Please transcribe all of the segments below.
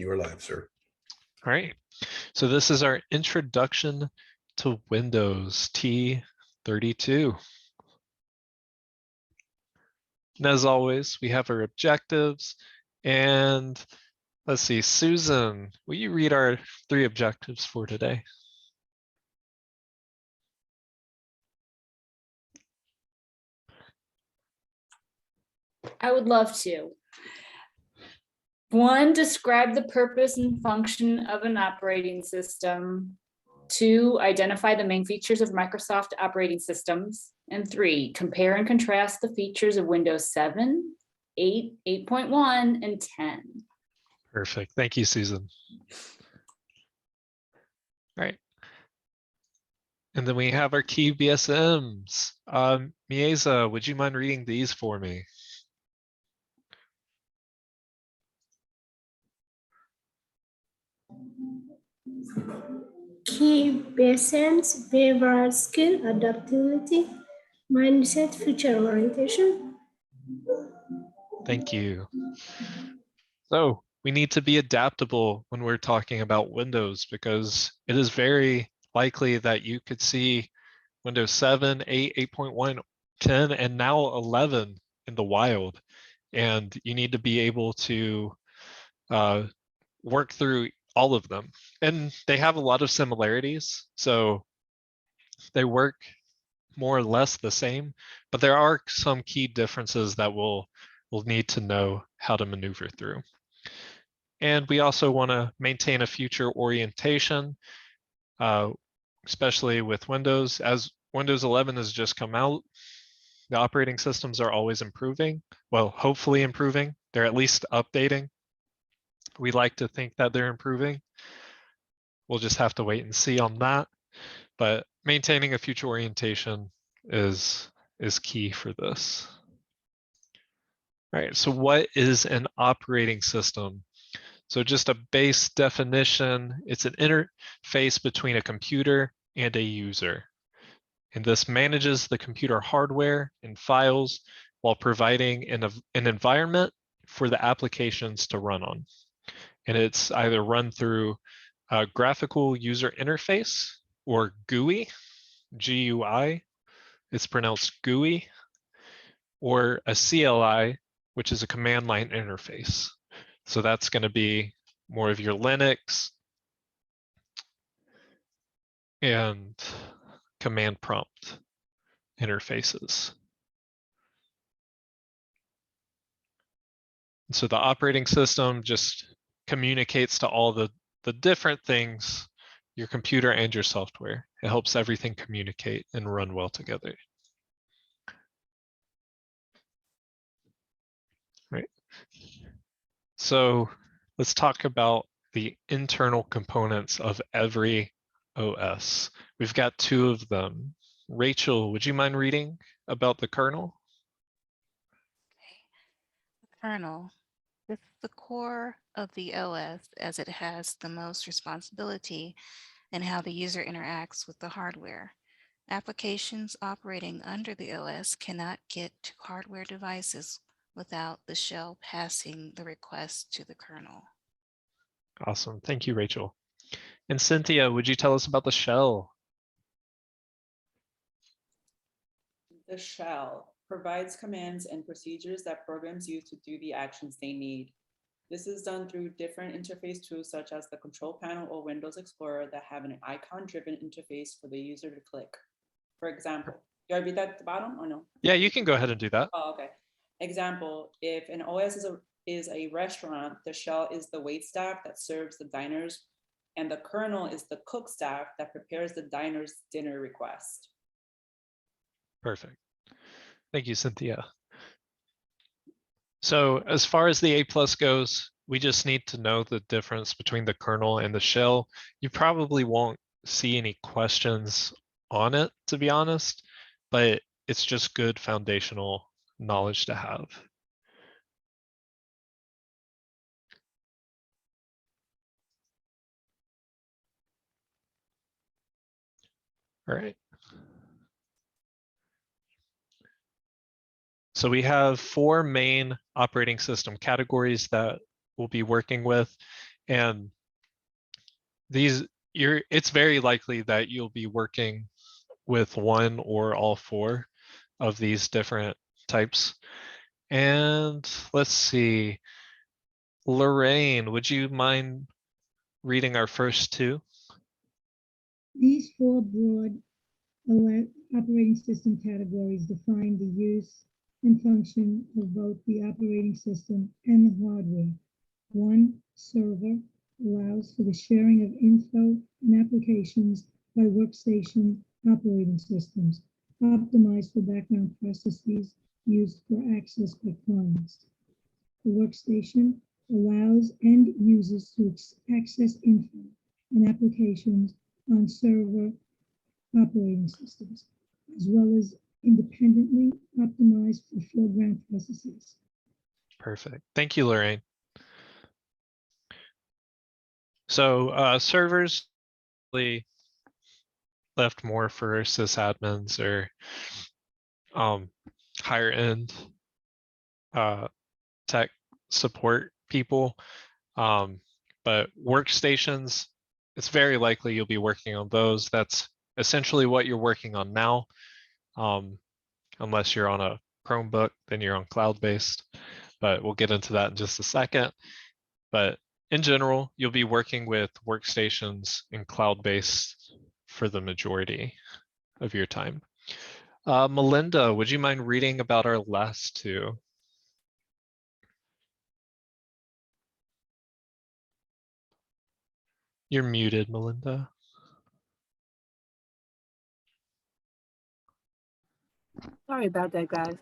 You are live, sir. All right, so this is our introduction to Windows T-32. And as always, we have our objectives. And let's see, Susan, will you read our 3 objectives for today? I would love to. 1, describe the purpose and function of an operating system. 2, identify the main features of Microsoft operating systems. And 3, compare and contrast the features of Windows 7, 8, 8.1, and 10. Perfect. Thank you, Susan. All right. And then we have our key BSMs. Mieza, would you mind reading these for me? Key BSMs: behavioral skill, adaptability, mindset, future orientation. Thank you. So we need to be adaptable when we're talking about Windows, because it is very likely that you could see Windows 7, 8, 8.1, 10, and now 11 in the wild. And you need to be able to work through all of them. And they have a lot of similarities, so they work more or less the same, but there are some key differences that we'll need to know how to maneuver through. And we also want to maintain a future orientation, especially with Windows. As Windows 11 has just come out, the operating systems are always improving. Well, hopefully improving. They're at least updating. We like to think that they're improving. We'll just have to wait and see on that. But maintaining a future orientation is key for this. All right, so what is an operating system? So just a base definition, it's an interface between a computer and a user. And this manages the computer hardware and files while providing an environment for the applications to run on. And it's either run through a graphical user interface or GUI, G-U-I, it's pronounced GUI, or a CLI, which is a command line interface. So that's going to be more of your Linux and command prompt interfaces. And so the operating system just communicates to all the different things, your computer and your software. It helps everything communicate and run well together. Right. So let's talk about the internal components of every OS. We've got 2 of them. Rachel, would you mind reading about the kernel? Okay. The kernel is the core of the OS, as it has the most responsibility in how the user interacts with the hardware. Applications operating under the OS cannot get to hardware devices without the shell passing the request to the kernel. Awesome. Thank you, Rachel. And Cynthia, would you tell us about the shell? The shell provides commands and procedures that programs use to do the actions they need. This is done through different interface tools such as the control panel or Windows Explorer that have an icon-driven interface for the user to click. For example, do I read that at the bottom or no? Yeah, you can go ahead and do that. Oh, okay. Example, if an OS is a restaurant, the shell is the wait staff that serves the diners, and the kernel is the cook staff that prepares the diner's dinner request. Perfect. Thank you, Cynthia. So as far as the A+ goes, we just need to know the difference between the kernel and the shell. You probably won't see any questions on it, to be honest, but it's just good foundational knowledge to have. All right. So we have 4 main operating system categories that we'll be working with. And it's very likely that you'll be working with one or all four of these different types. And let's see, Lorraine, would you mind reading our first two? These four broad operating system categories define the use and function of both the operating system and the hardware. One, server, allows for the sharing of info and applications by workstation operating systems, optimized for background processes used for access by clients. The workstation allows end users to access info and applications on server operating systems, as well as independently optimized for foreground processes. Perfect. Thank you, Lorraine. So servers really left more for sysadmins or higher end tech support people. But workstations, it's very likely you'll be working on those. That's essentially what you're working on now. Unless you're on a Chromebook, then you're on cloud-based, but we'll get into that in just a second. But in general, you'll be working with workstations and cloud-based for the majority of your time. Melinda, would you mind reading about our last two? You're muted, Melinda. Sorry about that, guys.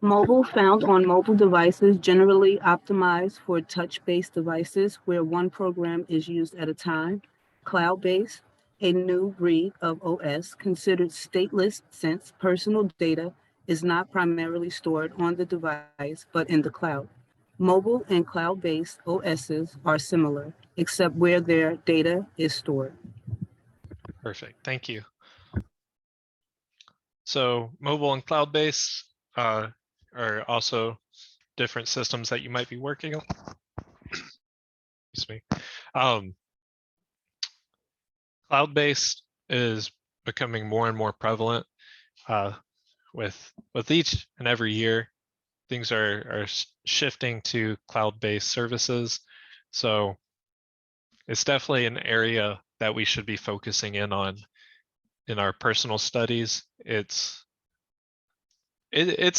Mobile, found on mobile devices, generally optimized for touch-based devices where one program is used at a time. Cloud-based, a new breed of OS considered stateless since personal data is not primarily stored on the device, but in the cloud. Mobile and cloud-based OSs are similar, except where their data is stored. Perfect, thank you. So mobile and cloud-based are also different systems that you might be working on. Excuse me. Cloud-based is becoming more and more prevalent with each and every year. Things are shifting to cloud-based services. So it's definitely an area that we should be focusing in on in our personal studies. It's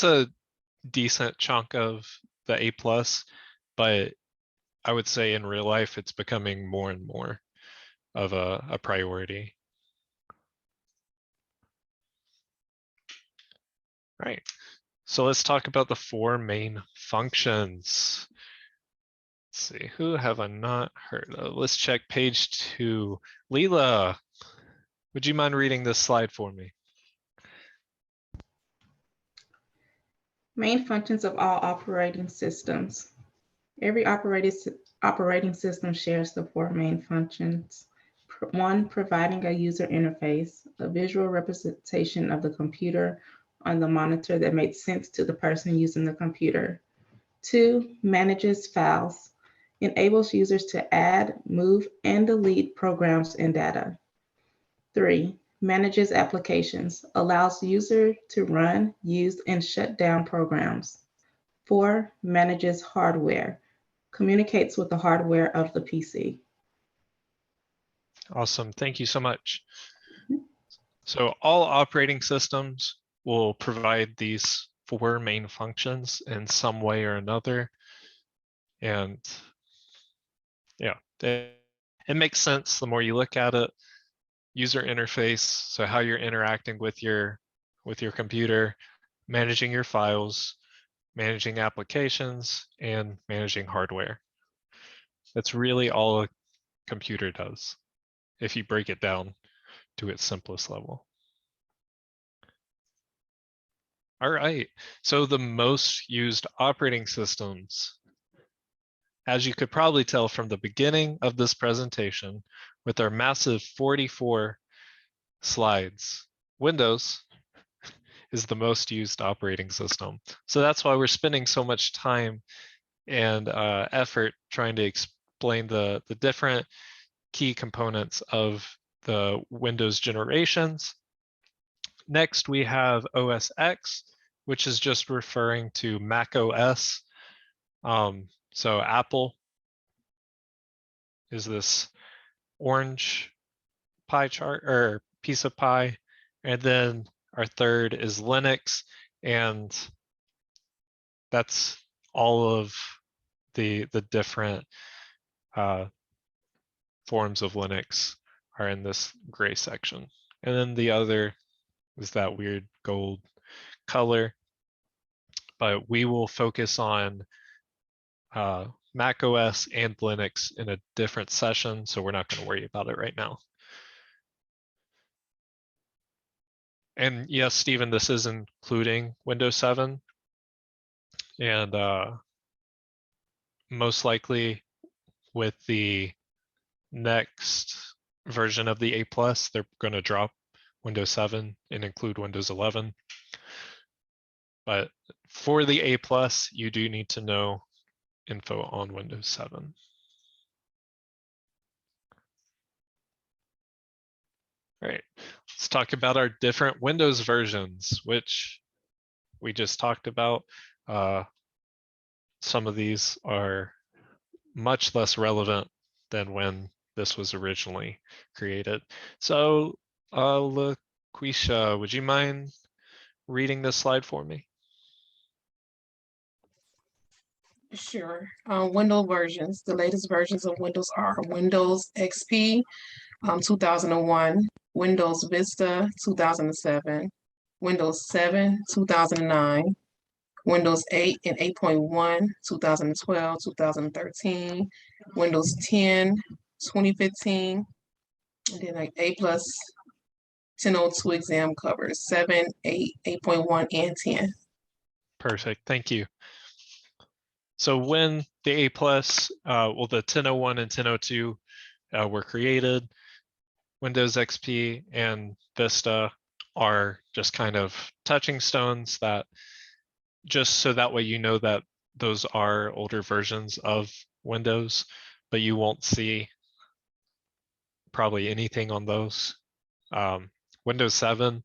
a decent chunk of the A+, but I would say in real life, it's becoming more and more of a priority. Right. So let's talk about the four main functions. Let's see, who have I not heard of? Let's check page 2. Leela, would you mind reading this slide for me? Main functions of all operating systems. Every operating system shares the four main functions. One, providing a user interface, a visual representation of the computer on the monitor that makes sense to the person using the computer. Two, manages files, enables users to add, move, and delete programs and data. Three, manages applications, allows user to run, use, and shut down programs. Four, manages hardware, communicates with the hardware of the PC. Awesome, thank you so much. So all operating systems will provide these four main functions in some way or another. And yeah, it makes sense the more you look at it. User interface, so how you're interacting with your computer, managing your files, managing applications, and managing hardware. That's really all a computer does, if you break it down to its simplest level. All right, so the most used operating systems, as you could probably tell from the beginning of this presentation, with our massive 44 slides, Windows is the most used operating system. So that's why we're spending so much time and effort trying to explain the different key components of the Windows generations. Next, we have OS X, which is just referring to Mac OS. So Apple is this orange pie chart or piece of pie. And then our third is Linux, and that's all of the different forms of Linux are in this gray section. And then the other is that weird gold color. But we will focus on Mac OS and Linux in a different session, so we're not going to worry about it right now. And yes, Stephen, this is including Windows 7. And most likely with the next version of the A+, they're going to drop Windows 7 and include Windows 11. But for the A+, you do need to know info on Windows 7. All right, let's talk about our different Windows versions, which we just talked about. Some of these are much less relevant than when this was originally created. So, LaQuisha, would you mind reading this slide for me? Sure. Windows versions. The latest versions of Windows are Windows XP 2001, Windows Vista 2007, Windows 7 2009, Windows 8 and 8.1 2012, 2013, Windows 10 2015, and then like A plus 1002 exam covers 7, 8, 8.1, and 10. Perfect, thank you. So when the A+, well, the 1001 and 1002 were created, Windows XP and Vista are just kind of touching stones that just so that way you know that those are older versions of Windows, but you won't see probably anything on those. Windows 7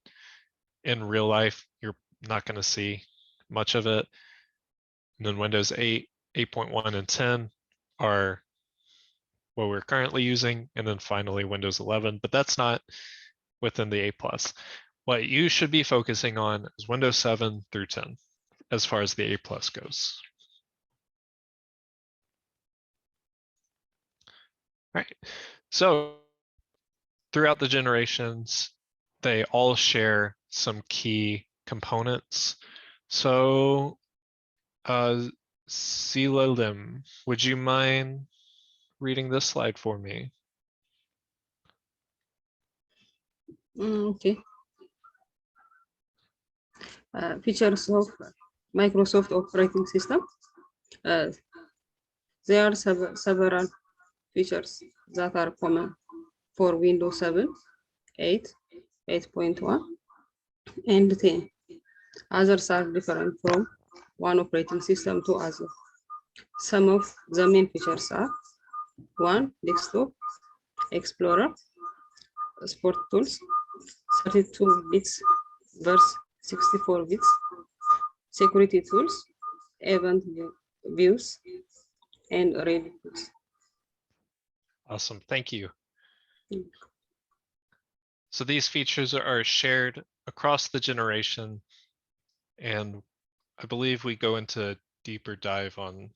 in real life, you're not going to see much of it. And then Windows 8, 8.1, and 10 are what we're currently using. And then finally Windows 11, but that's not within the A+. What you should be focusing on is Windows 7 through 10 as far as the A+ goes. All right, so throughout the generations, they all share some key components. So, Silalim, would you mind reading this slide for me? Okay. Features of Microsoft operating system. There are several features that are common for Windows 7, 8, 8.1, and 10. Others are different from one operating system to other. Some of the main features are 1. Desktop, Explorer, Sport Tools, 32 bits versus 64 bits, Security Tools, Event Views, and Ready Tools. Awesome, thank you. So these features are shared across the generation, and I believe we go into a deeper dive on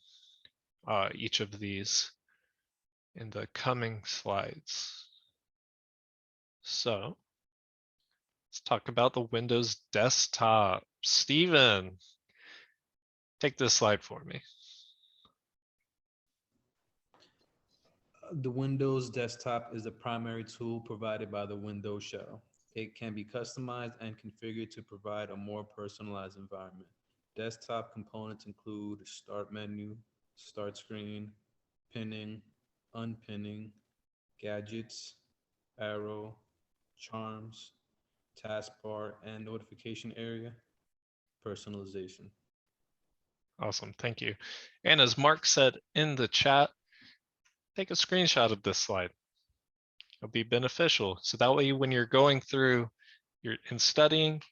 each of these in the coming slides. So let's talk about the Windows desktop. Stephen, take this slide for me. The Windows desktop is the primary tool provided by the Windows shell. It can be customized and configured to provide a more personalized environment. Desktop components include Start menu, Start screen, pinning, unpinning, gadgets, arrow, charms, taskbar, and notification area, personalization. Awesome, thank you. And as Mark said in the chat, take a screenshot of this slide. It'll be beneficial. So that way, when you're going through, you're in studying,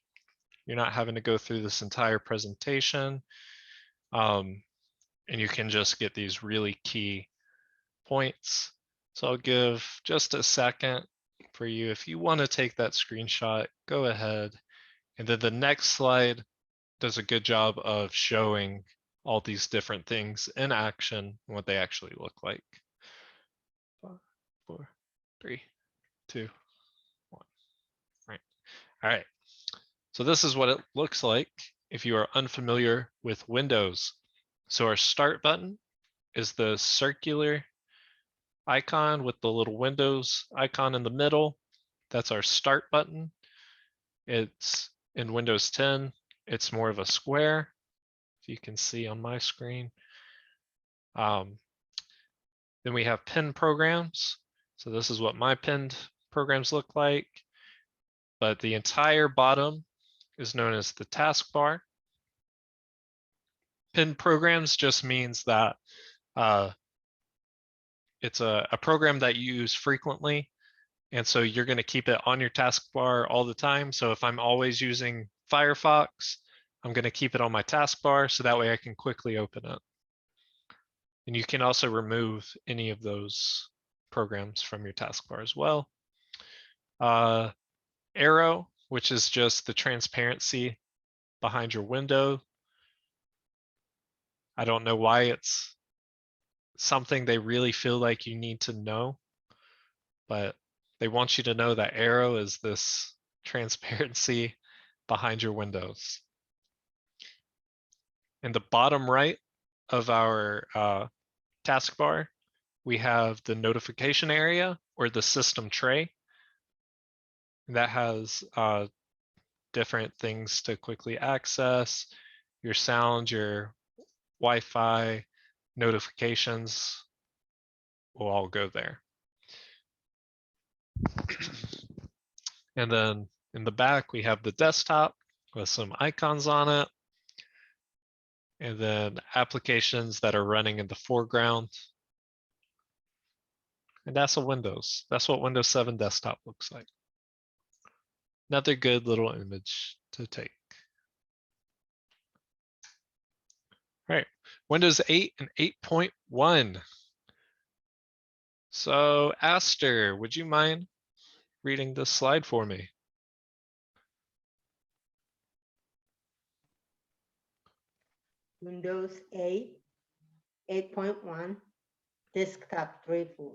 you're not having to go through this entire presentation. And you can just get these really key points. So I'll give just a second for you. If you want to take that screenshot, go ahead. And then the next slide does a good job of showing all these different things in action, and what they actually look like. 5, 4, 3, 2, 1. Right. All right. So this is what it looks like if you are unfamiliar with Windows. So our start button is the circular icon with the little Windows icon in the middle. That's our start button. It's in Windows 10, it's more of a square, if you can see on my screen. Then we have pinned programs. So this is what my pinned programs look like. But the entire bottom is known as the taskbar. Pinned programs just means that it's a program that you use frequently. And so you're going to keep it on your taskbar all the time. So if I'm always using Firefox, I'm going to keep it on my taskbar so that way I can quickly open it. And you can also remove any of those programs from your taskbar as well. Arrow, which is just the transparency behind your window. I don't know why it's something they really feel like you need to know, but they want you to know that arrow is this transparency behind your windows. In the bottom right of our taskbar, we have the notification area or the system tray. That has different things to quickly access, your sound, your Wi-Fi, notifications will all go there. And then in the back, we have the desktop with some icons on it. And then applications that are running in the foreground. And that's a Windows. That's what Windows 7 desktop looks like. Another good little image to take. All right, Windows 8 and 8.1. So Aster, would you mind reading this slide for me? Windows 8, 8.1, desktop driven.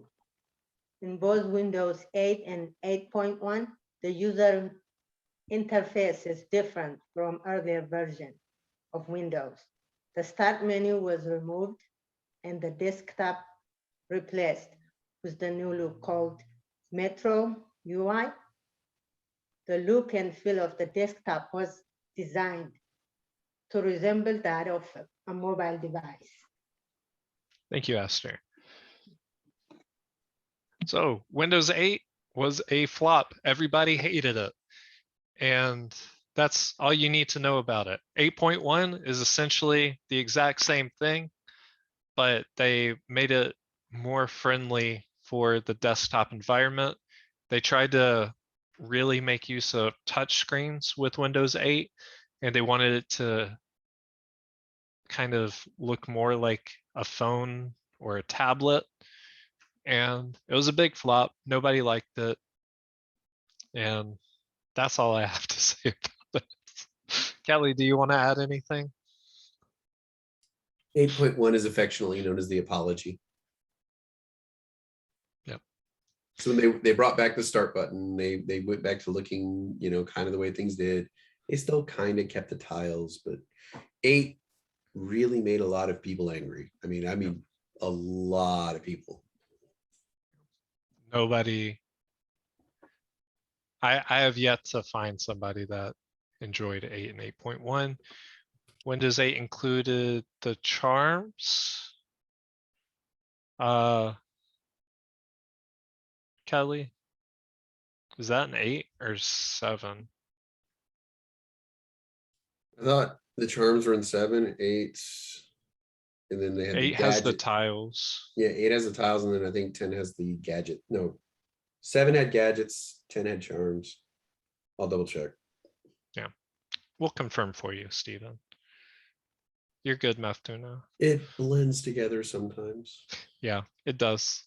In both Windows 8 and 8.1, the user interface is different from earlier versions of Windows. The start menu was removed and the desktop replaced with the new look called Metro UI. The look and feel of the desktop was designed to resemble that of a mobile device. Thank you, Aster. So Windows 8 was a flop. Everybody hated it. And that's all you need to know about it. 8.1 is essentially the exact same thing, but they made it more friendly for the desktop environment. They tried to really make use of touch screens with Windows 8, and they wanted it to kind of look more like a phone or a tablet. And it was a big flop. Nobody liked it. And that's all I have to say about it. Kelly, do you want to add anything? 8.1 is affectionately known as the apology. Yep. So when they brought back the start button, they went back to looking, kind of the way things did. They still kind of kept the tiles, but 8 really made a lot of people angry. I mean, a lot of people. Nobody. I have yet to find somebody that enjoyed 8 and 8.1. Windows 8 included the charms. Kelly, is that an 8 or 7? I thought the charms were in 7, 8. And then they had the 8 has the gadget. tiles. Yeah, 8 has the tiles, and then I think 10 has the gadget. No, 7 had gadgets, 10 had charms. I'll double check. Yeah, we'll confirm for you, Stephen. You're good, Maftuna. It blends together sometimes. Yeah, it does.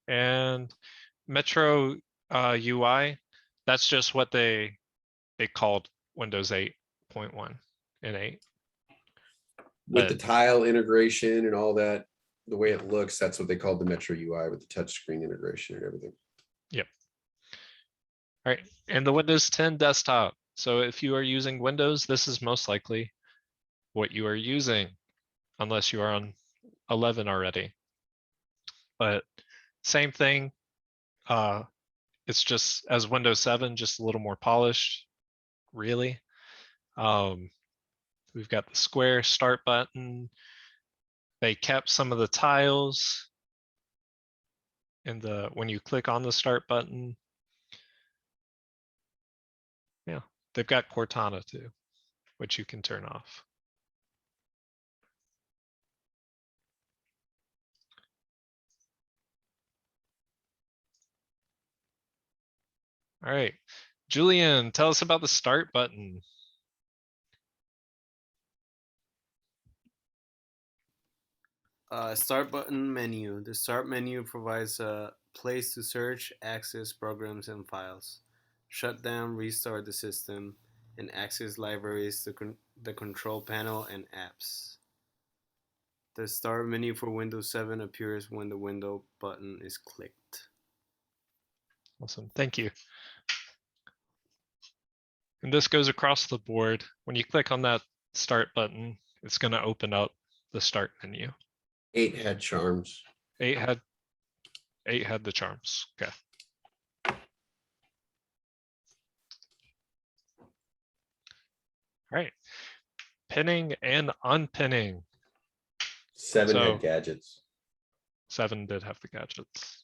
And Metro UI, that's just what they called Windows 8.1 and 8. With But the tile integration and all that, the way it looks, that's what they called the Metro UI with the touchscreen integration and everything. yep. All right, and the Windows 10 desktop. So if you are using Windows, this is most likely what you are using, unless you are on 11 already. But same thing. It's just as Windows 7, just a little more polished, really. We've got the square start button. They kept some of the tiles in the when you click on the start button. Yeah, they've got Cortana too, which you can turn off. All right, Julian, tell us about the start button. Start button menu. The start menu provides a place to search, access programs and files, shut down, restart the system, and access libraries, the control panel, and apps. The start menu for Windows 7 appears when the window button is clicked. Awesome, thank you. And this goes across the board. When you click on that start button, it's going to open up the start menu. 8 had charms. 8 had the charms. Okay. All right. Pinning and unpinning. 7 So had gadgets. 7 did have the gadgets.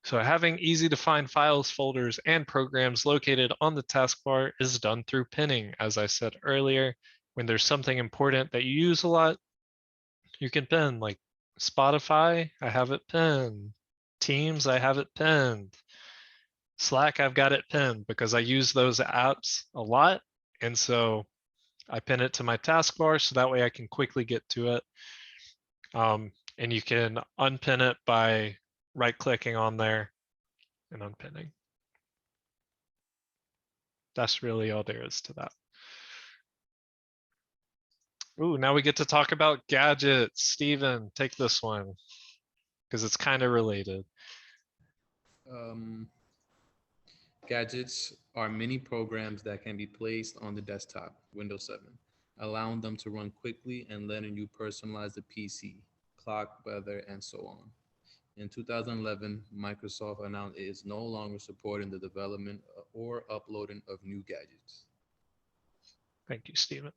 So having easy to find files, folders, and programs located on the taskbar is done through pinning. As I said earlier, when there's something important that you use a lot, you can pin, like Spotify, I have it pinned. Teams, I have it pinned. Slack, I've got it pinned because I use those apps a lot. And so I pin it to my taskbar so that way I can quickly get to it. And you can unpin it by right-clicking on there and unpinning. That's really all there is to that. Ooh, now we get to talk about gadgets. Steven, take this one because it's kind of related. Gadgets are mini programs that can be placed on the desktop, Windows 7, allowing them to run quickly and letting you personalize the PC, clock, weather, and so on. In 2011, Microsoft announced it is no longer supporting the development or uploading of new gadgets. Thank you, Steven.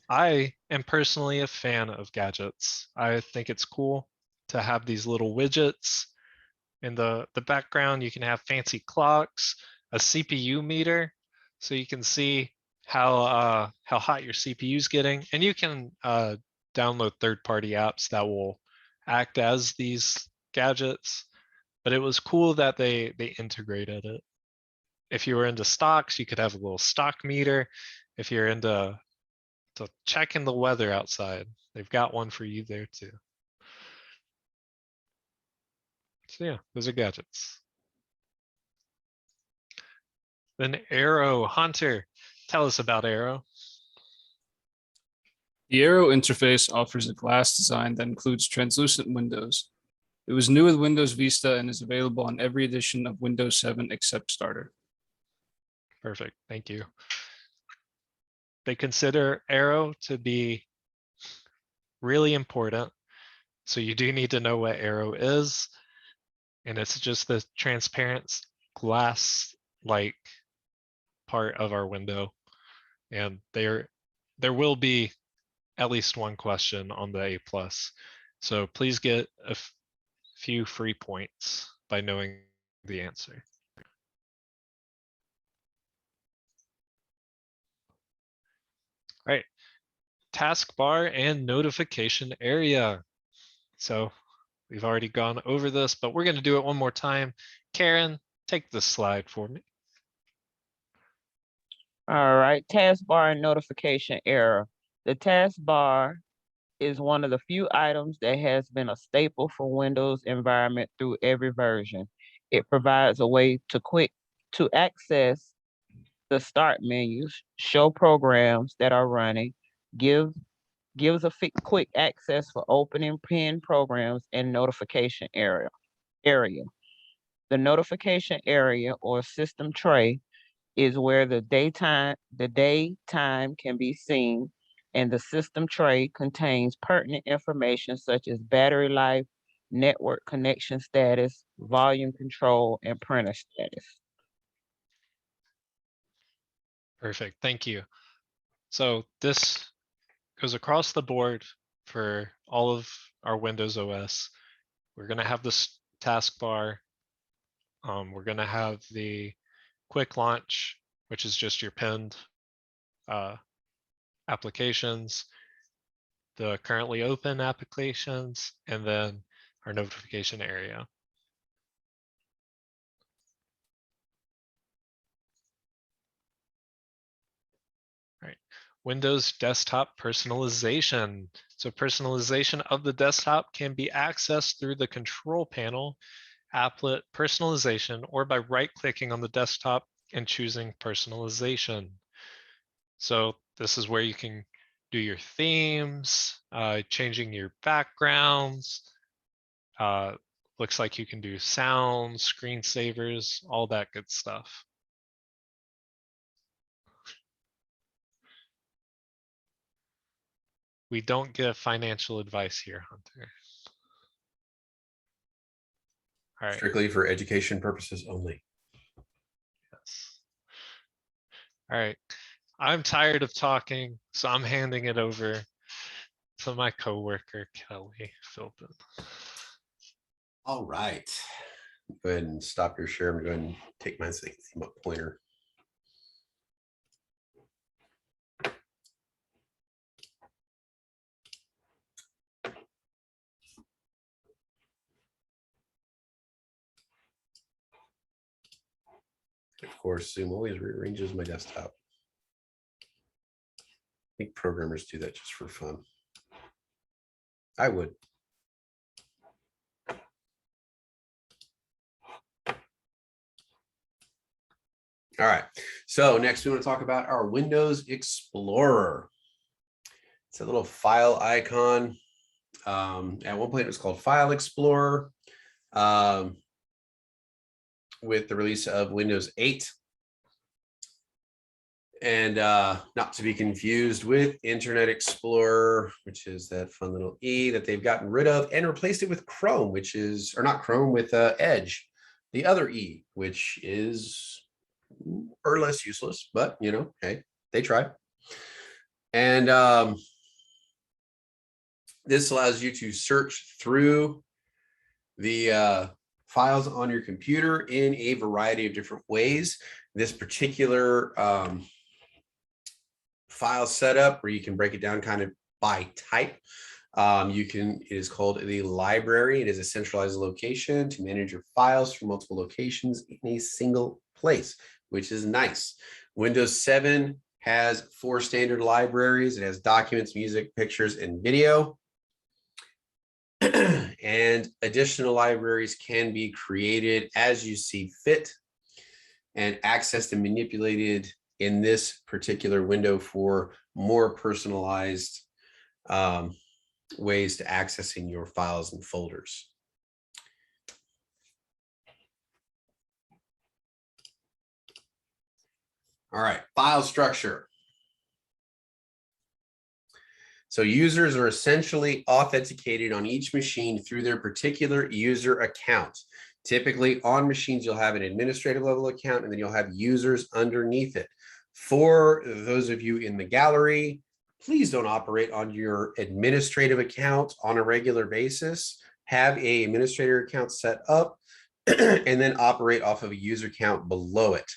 I am personally a fan of gadgets. I think it's cool to have these little widgets. In the background, you can have fancy clocks, a CPU meter, so you can see how hot your CPU is getting, and you can download third-party apps that will act as these gadgets. But it was cool that they integrated it. If you were into stocks, you could have a little stock meter. If you're into checking the weather outside, they've got one for you there too. So yeah, those are gadgets. Then Arrow, Hunter, tell us about Arrow. The Arrow interface offers a glass design that includes translucent windows. It was new with Windows Vista and is available on every edition of Windows 7 except Starter. Perfect, thank you. They consider Arrow to be really important. So you do need to know what Arrow is. And it's just the transparent glass-like part of our window. And there will be at least one question on the A+. So please get a few free points by knowing the answer. All right, taskbar and notification area. So we've already gone over this, but we're going to do it one more time. Karen, take the slide for me. All right, taskbar and notification error. The taskbar is one of the few items that has been a staple for Windows environment through every version. It provides a way to access the start menus, show programs that are running, gives a quick access for opening pin programs and notification area. The notification area or system tray is where the daytime can be seen, and the system tray contains pertinent information such as battery life, network connection status, volume control, and printer status. Perfect, thank you. So this goes across the board for all of our Windows OS. We're going to have this taskbar. We're going to have the quick launch, which is just your pinned applications, the currently open applications, and then our notification area. All right, Windows desktop personalization. So personalization of the desktop can be accessed through the control panel, applet personalization, or by right-clicking on the desktop and choosing personalization. So this is where you can do your themes, changing your backgrounds. Looks like you can do sounds, screensavers, all that good stuff. We don't give financial advice here, Hunter. All right. Strictly for education purposes only. Yes. All right. I'm tired of talking, so I'm handing it over to my coworker, Kelly Philpin. All right. Go ahead and stop your share. I'm going to take my theme up pointer. Of course, Zoom always rearranges my desktop. I think programmers do that just for fun. I would. All right, so next we want to talk about our Windows Explorer. It's a little file icon. At one point it was called File Explorer. With the release of Windows 8. And not to be confused with Internet Explorer, which is that fun little E that they've gotten rid of and replaced it with Chrome, which is, or not Chrome, with Edge, the other E, which is less useless, but you know, hey, they tried. And this allows you to search through the files on your computer in a variety of different ways. This particular file setup, where you can break it down kind of by type, it is called the library. It is a centralized location to manage your files from multiple locations in a single place, which is nice. Windows 7 has 4 standard libraries. It has documents, music, pictures, and video. And additional libraries can be created as you see fit and accessed and manipulated in this particular window for more personalized ways to accessing your files and folders. All right, file structure. So users are essentially authenticated on each machine through their particular user account. Typically on machines, you'll have an administrative level account and then you'll have users underneath it. For those of you in the gallery, please don't operate on your administrative account on a regular basis. Have an administrator account set up and then operate off of a user account below it.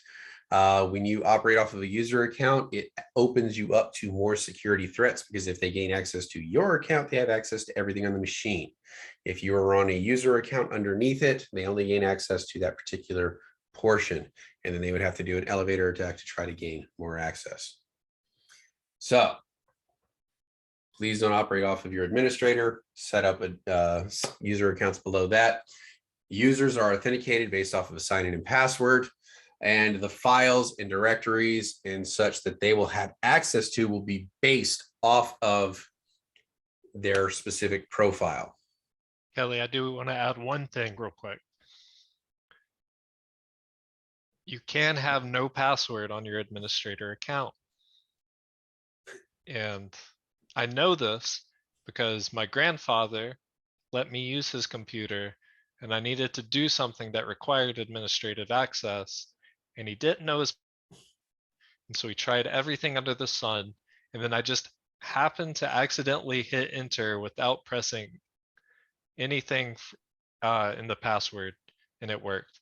When you operate off of a user account, it opens you up to more security threats, because if they gain access to your account, they have access to everything on the machine. If you are on a user account underneath it, they only gain access to that particular portion, and then they would have to do an elevator attack to try to gain more access. So please don't operate off of your administrator. Set up a user accounts below that. Users are authenticated based off of a sign-in and password, and the files and directories and such that they will have access to will be based off of their specific profile. Kelly, I do want to add one thing real quick. You can have no password on your administrator account. And I know this because my grandfather let me use his computer, and I needed to do something that required administrative access, and he didn't know his, and so he tried everything under the sun, and then I just happened to accidentally hit enter without pressing anything in the password, and it worked.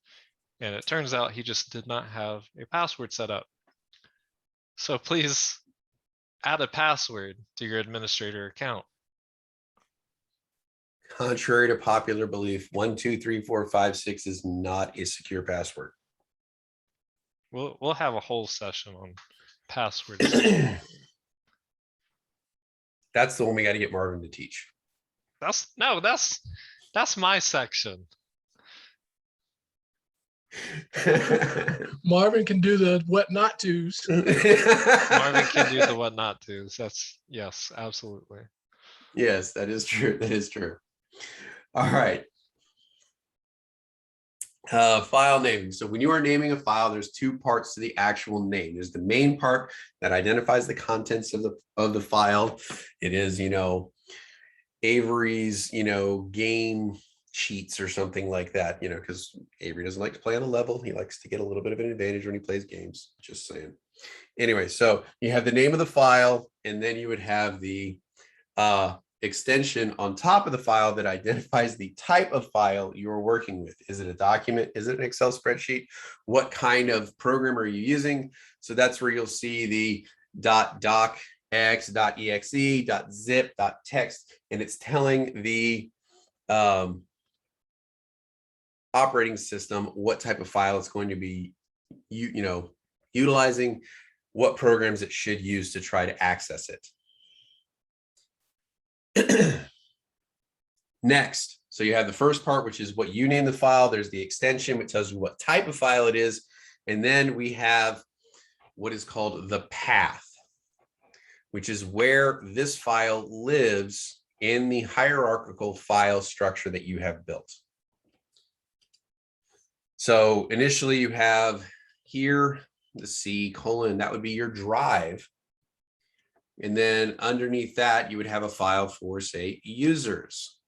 And it turns out he just did not have a password set up. So please add a password to your administrator account. Contrary to popular belief, 1, 2, 3, 4, 5, 6 is not a secure password. We'll have a whole session on passwords. That's the one we got to get Marvin to teach. That's my section. Marvin can do the what not tos. Marvin can do the what not tos. That's, yes, absolutely. Yes, that is true. That is true. All right. File naming. So when you are naming a file, there's two parts to the actual name. There's the main part that identifies the contents of the file. It is, Avery's, game cheats or something like that, because Avery doesn't like to play on a level. He likes to get a little bit of an advantage when he plays games. Just saying. Anyway, so you have the name of the file, and then you would have the extension on top of the file that identifies the type of file you're working with. Is it a document? Is it an Excel spreadsheet? What kind of program are you using? So that's where you'll see the .docx, .exe, .zip, .text, and it's telling the operating system what type of file it's going to be utilizing, what programs it should use to try to access it. Next, so you have the first part, which is what you name the file. There's the extension, which tells you what type of file it is. And then we have what is called the path, which is where this file lives in the hierarchical file structure that you have built. So initially you have here the C:, that would be your drive. And then underneath that, you would have a file for, say, users.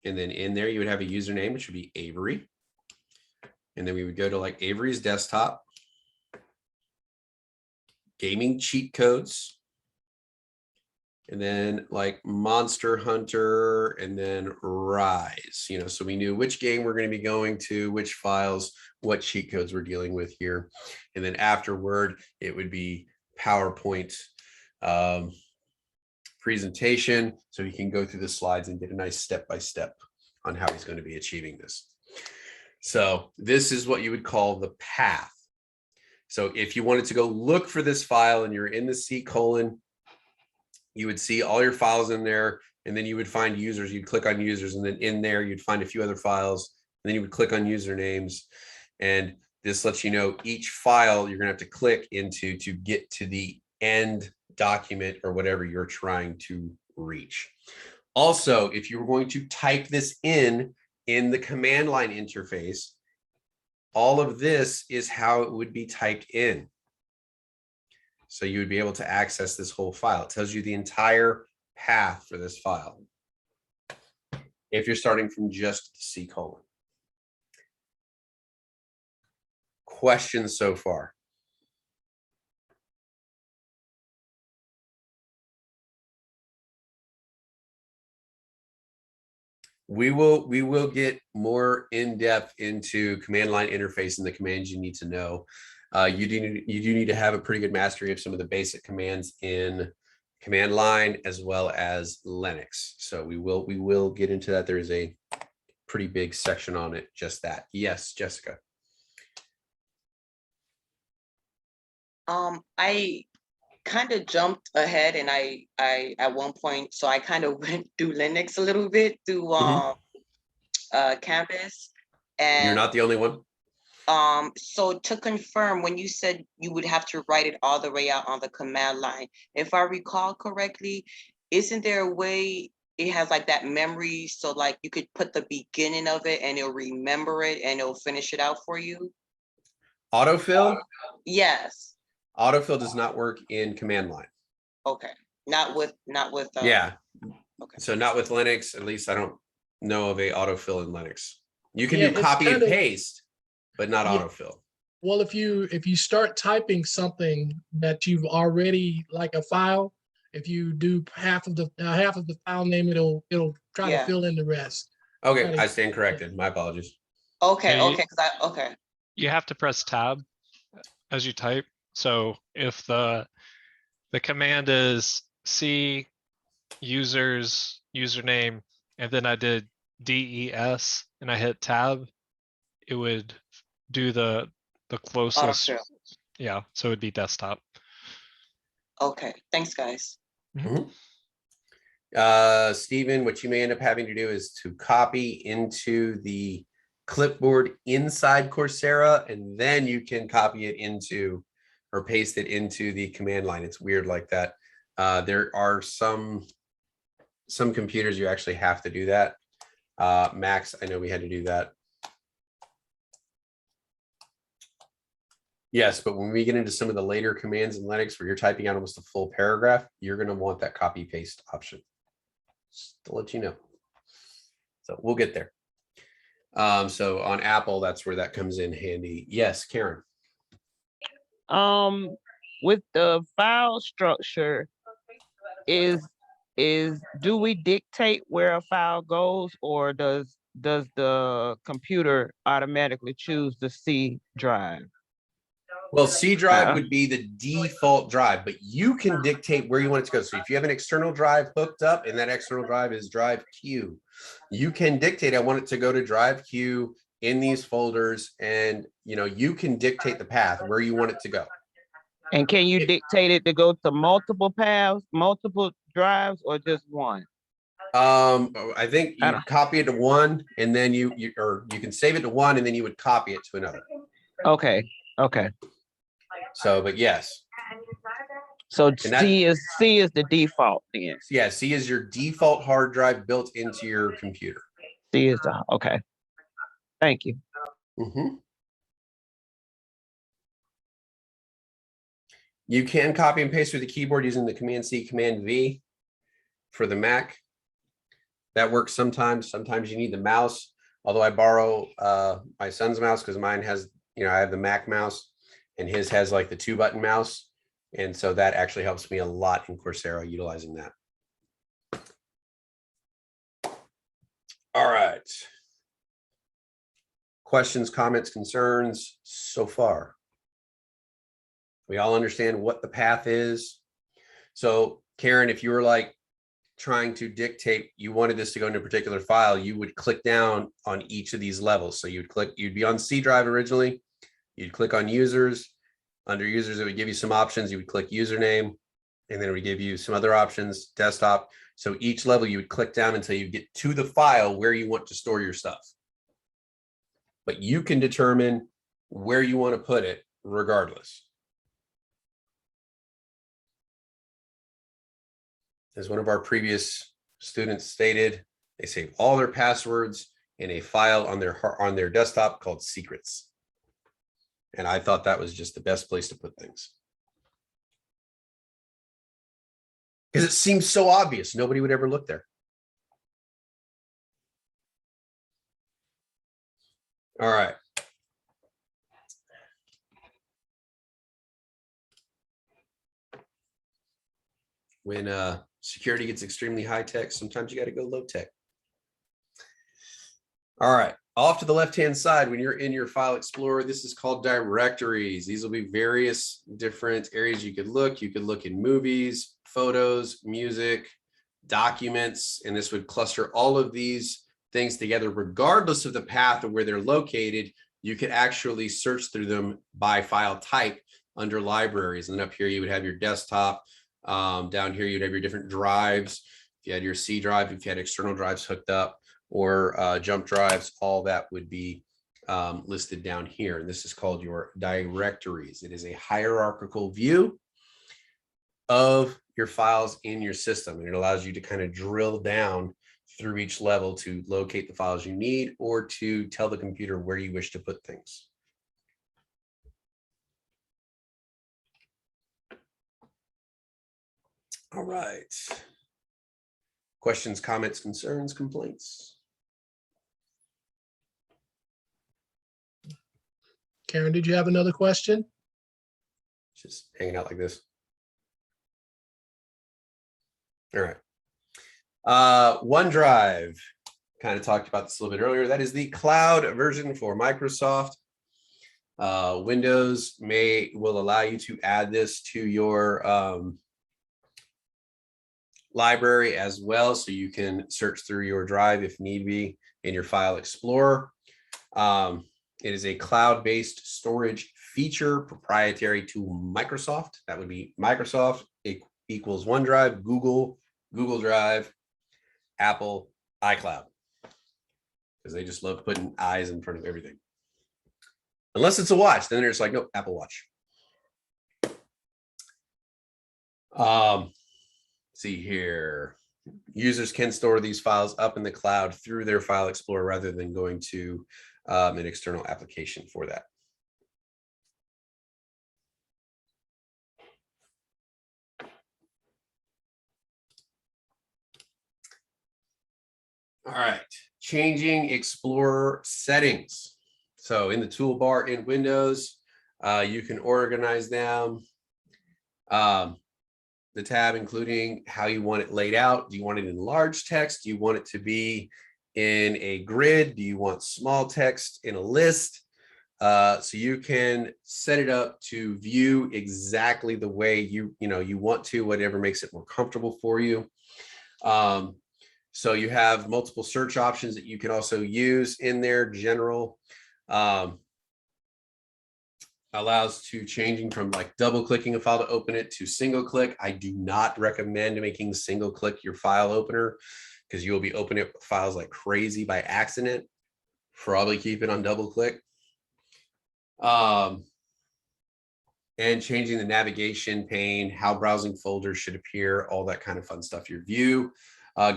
And then in there, you would have a username, which would be Avery. And then we would go to like Avery's desktop, gaming cheat codes, and then like Monster Hunter, and then Rise. So we knew which game we're going to be going to, which files, what cheat codes we're dealing with here. And then afterward, it would be PowerPoint presentation, so he can go through the slides and get a nice step-by-step on how he's going to be achieving this. So this is what you would call the path. So if you wanted to go look for this file and you're in the C:, you would see all your files in there, and then you would find users. You'd click on users, and then in there you'd find a few other files, and then you would click on usernames, and this lets you know each file you're going to have to click into to get to the end document or whatever you're trying to reach. Also, if you were going to type this in the command line interface, all of this is how it would be typed in. So you would be able to access this whole file. It tells you the entire path for this file if you're starting from just C:. Questions so far? We will get more in depth into command line interface and the commands you need to know You do need to have a pretty good mastery of some of the basic commands in command line as well as Linux. So we will get into that. There is a pretty big section on it, just that. Yes, Jessica. I kind of jumped ahead and I at one point, so I kind of went through Linux a little bit through Canvas. And You're not the only one. So to confirm, when you said you would have to write it all the way out on the command line, if I recall correctly, isn't there a way it has like that memory, so like you could put the beginning of it and it'll remember it and it'll finish it out for you? Autofill? Yes. Autofill does not work in command line. Okay. Not with Yeah. Okay. So not with Linux. At least I don't know of a autofill in Linux. You can Yeah, do it's copy and kind of- paste, but not Yeah. autofill. Well, if you start typing something that you've already like a file, if you do half of the file name, it'll try to fill in the rest. Okay, I stand corrected. My apologies. Okay, Yeah, okay. You have to press tab as you type. So if the command is C users username, and then I did DES and I hit tab, it would do the closest. Autofill. Yeah, so it'd be desktop. Okay, thanks guys. Stephen, what you may end up having to do is to copy into the clipboard inside Coursera, and then you can copy it into or paste it into the command line. It's weird like that. There are some computers you actually have to do that. Max, I know we had to do that. Yes, but when we get into some of the later commands in Linux where you're typing out almost a full paragraph, you're going to want that copy paste option. Just to let you know. So we'll get there. So on Apple, that's where that comes in handy. Yes, Karen. With the file structure, do we dictate where a file goes, or does the computer automatically choose the C drive? Well, C drive would be the default drive, but you can dictate where you want it to go. So if you have an external drive hooked up and that external drive is drive Q, you can dictate, I want it to go to drive Q in these folders, and you can dictate the path where you want it to go. And can you dictate it to go to multiple paths, multiple drives, or just one? I think you copy it to one, and then you can save it to one, and then you would copy it to another. Okay. So, but yes. So C is the default then. Yeah, C is your default hard drive built into your computer. C is the okay. Thank you. You can copy and paste through the keyboard using the Command C, Command V for the Mac. That works sometimes. Sometimes you need the mouse. Although I borrow my son's mouse because mine has, I have the Mac mouse, and his has like the 2-button mouse. And so that actually helps me a lot in Coursera utilizing that. All right. Questions, comments, concerns so far? We all understand what the path is. So Karen, if you were like trying to dictate, you wanted this to go into a particular file, you would click down on each of these levels. So you'd be on C drive originally. You'd click on users. Under users, it would give you some options. You would click username, and then it would give you some other options, desktop. So each level you would click down until you get to the file where you want to store your stuff. But you can determine where you want to put it regardless. As one of our previous students stated, they save all their passwords in a file on their desktop called secrets. And I thought that was just the best place to put things. Because it seems so obvious. Nobody would ever look there. All right. When security gets extremely high tech, sometimes you got to go low tech. All right. Off to the left-hand side, when you're in your file explorer, this is called directories. These will be various different areas you could look. You could look in movies, photos, music, documents, and this would cluster all of these things together, regardless of the path of where they're located. You could actually search through them by file type under libraries. And then up here, you would have your desktop. Down here, you'd have your different drives. If you had your C drive, if you had external drives hooked up, or jump drives, all that would be listed down here. And this is called your directories. It is a hierarchical view of your files in your system. And it allows you to kind of drill down through each level to locate the files you need or to tell the computer where you wish to put things. All right. Questions, comments, concerns, complaints? Karen, did you have another question? Just hanging out like this. All right. OneDrive, kind of talked about this a little bit earlier. That is the cloud version for Microsoft. Windows will allow you to add this to your library as well, so you can search through your drive if need be in your file explorer. It is a cloud-based storage feature proprietary to Microsoft. That would be Microsoft equals OneDrive, Google Drive, Apple, iCloud, because they just love putting eyes in front of everything. Unless it's a watch, then they're just like, nope, Apple Watch. See here. Users can store these files up in the cloud through their file explorer rather than going to an external application for that. All right, changing Explorer settings. So in the toolbar in Windows, you can organize them. The tab, including how you want it laid out. Do you want it in large text? Do you want it to be in a grid? Do you want small text in a list? So you can set it up to view exactly the way you want to, whatever makes it more comfortable for you. So you have multiple search options that you can also use in there. General allows to changing from like double clicking a file to open it to single click. I do not recommend making single click your file opener because you will be opening up files like crazy by accident. Probably keep it on double click. And changing the navigation pane, how browsing folders should appear, all that kind of fun stuff. Your view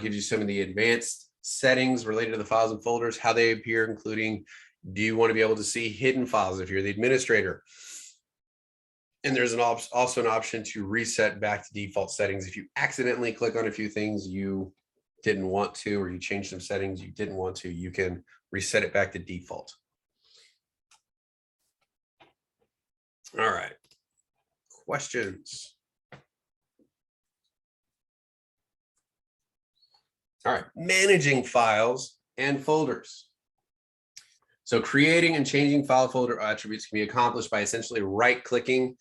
gives you some of the advanced settings related to the files and folders, how they appear, including do you want to be able to see hidden files if you're the administrator? And there's also an option to reset back to default settings. If you accidentally click on a few things you didn't want to, or you change some settings you didn't want to, you can reset it back to default. All right, questions? All right, managing files and folders. So creating and changing file folder attributes can be accomplished by essentially right-clicking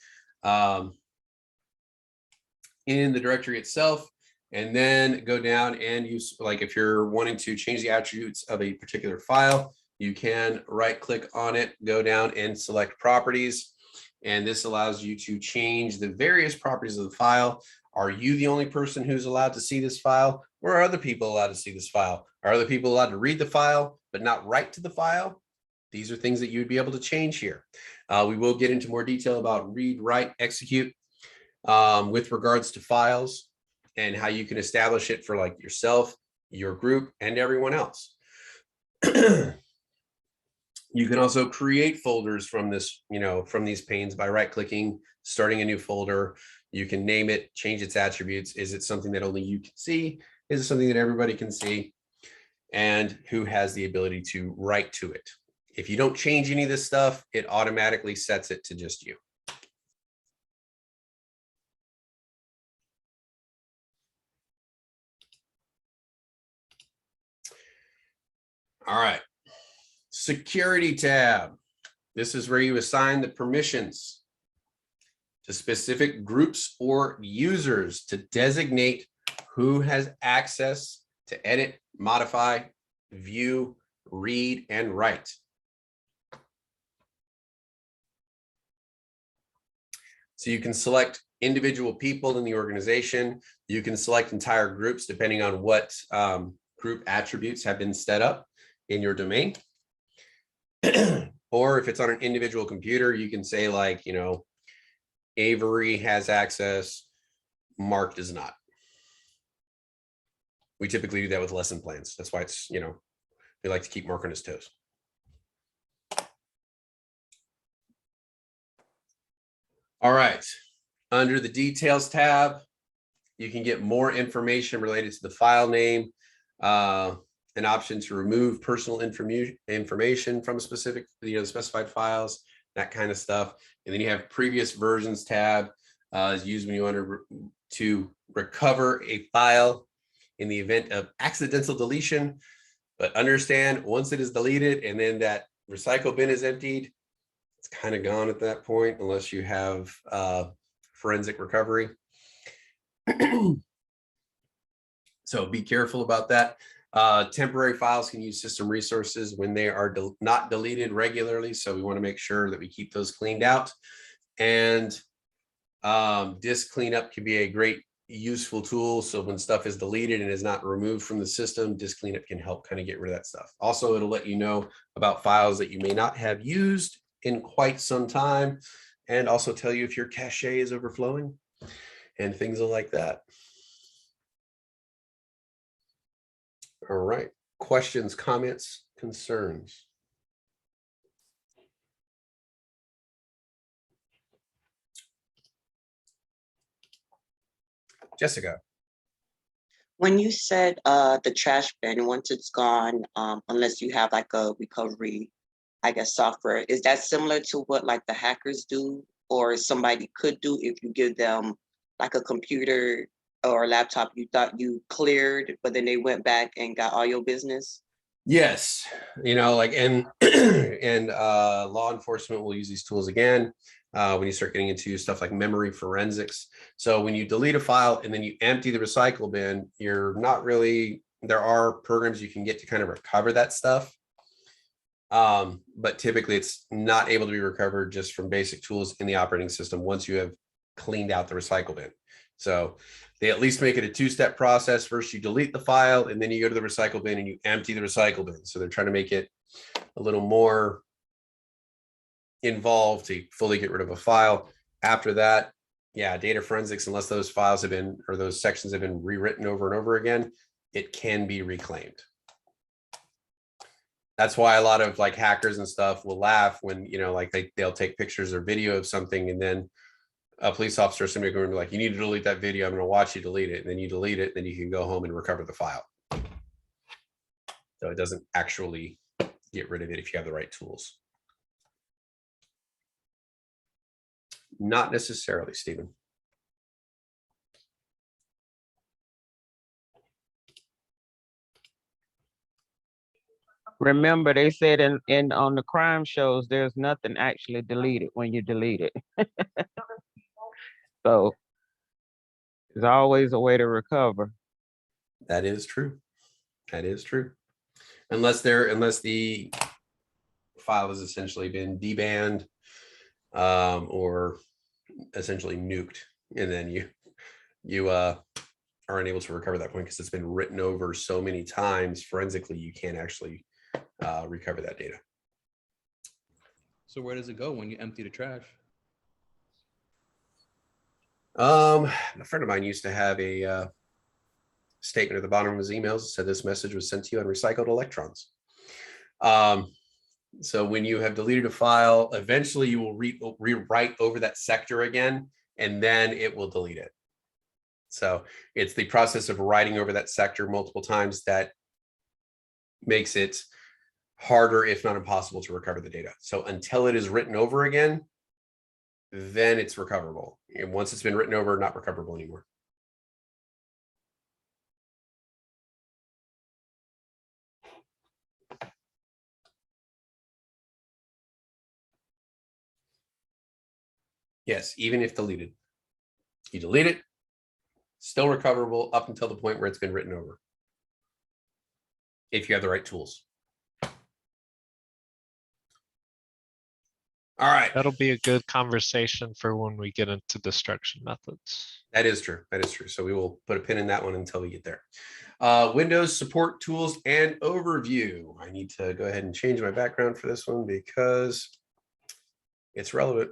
in the directory itself, and then go down and use, like if you're wanting to change the attributes of a particular file, you can right-click on it, go down and select properties. And this allows you to change the various properties of the file. Are you the only person who's allowed to see this file, or are other people allowed to see this file? Are other people allowed to read the file, but not write to the file? These are things that you would be able to change here. We will get into more detail about read, write, execute with regards to files and how you can establish it for like yourself, your group, and everyone else. You can also create folders from this, from these panes by right-clicking, starting a new folder. You can name it, change its attributes. Is it something that only you can see? Is it something that everybody can see? And who has the ability to write to it? If you don't change any of this stuff, it automatically sets it to just you. All right. Security tab. This is where you assign the permissions to specific groups or users to designate who has access to edit, modify, view, read, and write. So you can select individual people in the organization. You can select entire groups depending on what group attributes have been set up in your domain. Or if it's on an individual computer, you can say like, you know, Avery has access, Mark does not. We typically do that with lesson plans. That's why it's, you know, we like to keep Mark on his toes. All right, under the details tab, you can get more information related to the file name, an option to remove personal information from a specific, specified files, that kind of stuff. And then you have previous versions tab is used when you want to recover a file in the event of accidental deletion. But understand, once it is deleted and then that recycle bin is emptied, it's kind of gone at that point unless you have forensic recovery. So be careful about that. Temporary files can use system resources when they are not deleted regularly. So we want to make sure that we keep those cleaned out. And disk cleanup can be a great useful tool. So when stuff is deleted and is not removed from the system, disk cleanup can help kind of get rid of that stuff. Also, it'll let you know about files that you may not have used in quite some time, and also tell you if your cache is overflowing and things like that. All right, questions, comments, concerns? Jessica. When you said the trash bin, once it's gone, unless you have like a recovery, I guess, software, is that similar to what like the hackers do or somebody could do if you give them like a computer or a laptop you thought you cleared, but then they went back and got all your business? Yes, you know, like, and law enforcement will use these tools again when you start getting into stuff like memory forensics. So when you delete a file and then you empty the recycle bin, you're not really, there are programs you can get to kind of recover that stuff. But typically it's not able to be recovered just from basic tools in the operating system once you have cleaned out the recycle bin. So they at least make it a two-step process. First, you delete the file, and then you go to the recycle bin and you empty the recycle bin. So they're trying to make it a little more involved to fully get rid of a file. After that, yeah, data forensics, unless those files have been, or those sections have been rewritten over and over again, it can be reclaimed. That's why a lot of like hackers and stuff will laugh when, you know, like they'll take pictures or video of something, and then a police officer or somebody going to be like, you need to delete that video. I'm going to watch you delete it. And then you delete it. Then you can go home and recover the file. So it doesn't actually get rid of it if you have the right tools. Not necessarily, Stephen. Remember, they said in on the crime shows, there's nothing actually deleted when you delete it. So there's always a way to recover. That is true. That is true. Unless the file has essentially been debanned or essentially nuked, and then you are unable to recover that point because it's been written over so many times forensically, you can't actually recover that data. So where does it go when you empty the trash? A friend of mine used to have a statement at the bottom of his emails that said this message was sent to you on recycled electrons. So when you have deleted a file, eventually you will rewrite over that sector again, and then it will delete it. So it's the process of writing over that sector multiple times that makes it harder, if not impossible, to recover the data. So until it is written over again, then it's recoverable. And once it's been written over, not recoverable anymore. Yes, even if deleted. You delete it, still recoverable up until the point where it's been written over. If you have the right tools. All right. That'll be a good conversation for when we get into destruction methods. That is true. That is true. So we will put a pin in that one until we get there. Windows support tools and overview. I need to go ahead and change my background for this one because it's relevant.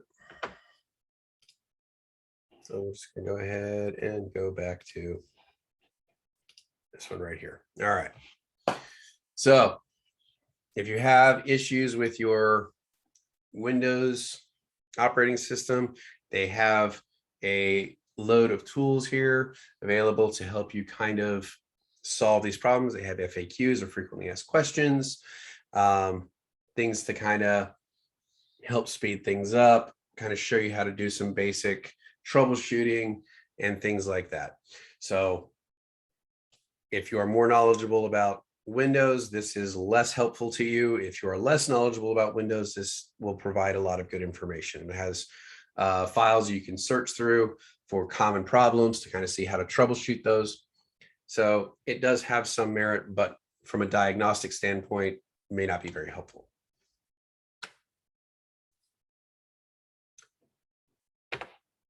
So we're just going to go ahead and go back to this one right here. All right. So if you have issues with your Windows operating system, they have a load of tools here available to help you kind of solve these problems. They have FAQs or frequently asked questions, things to kind of help speed things up, kind of show you how to do some basic troubleshooting and things like that. So if you are more knowledgeable about Windows, this is less helpful to you. If you are less knowledgeable about Windows, this will provide a lot of good information. It has files you can search through for common problems to kind of see how to troubleshoot those. So it does have some merit, but from a diagnostic standpoint, may not be very helpful.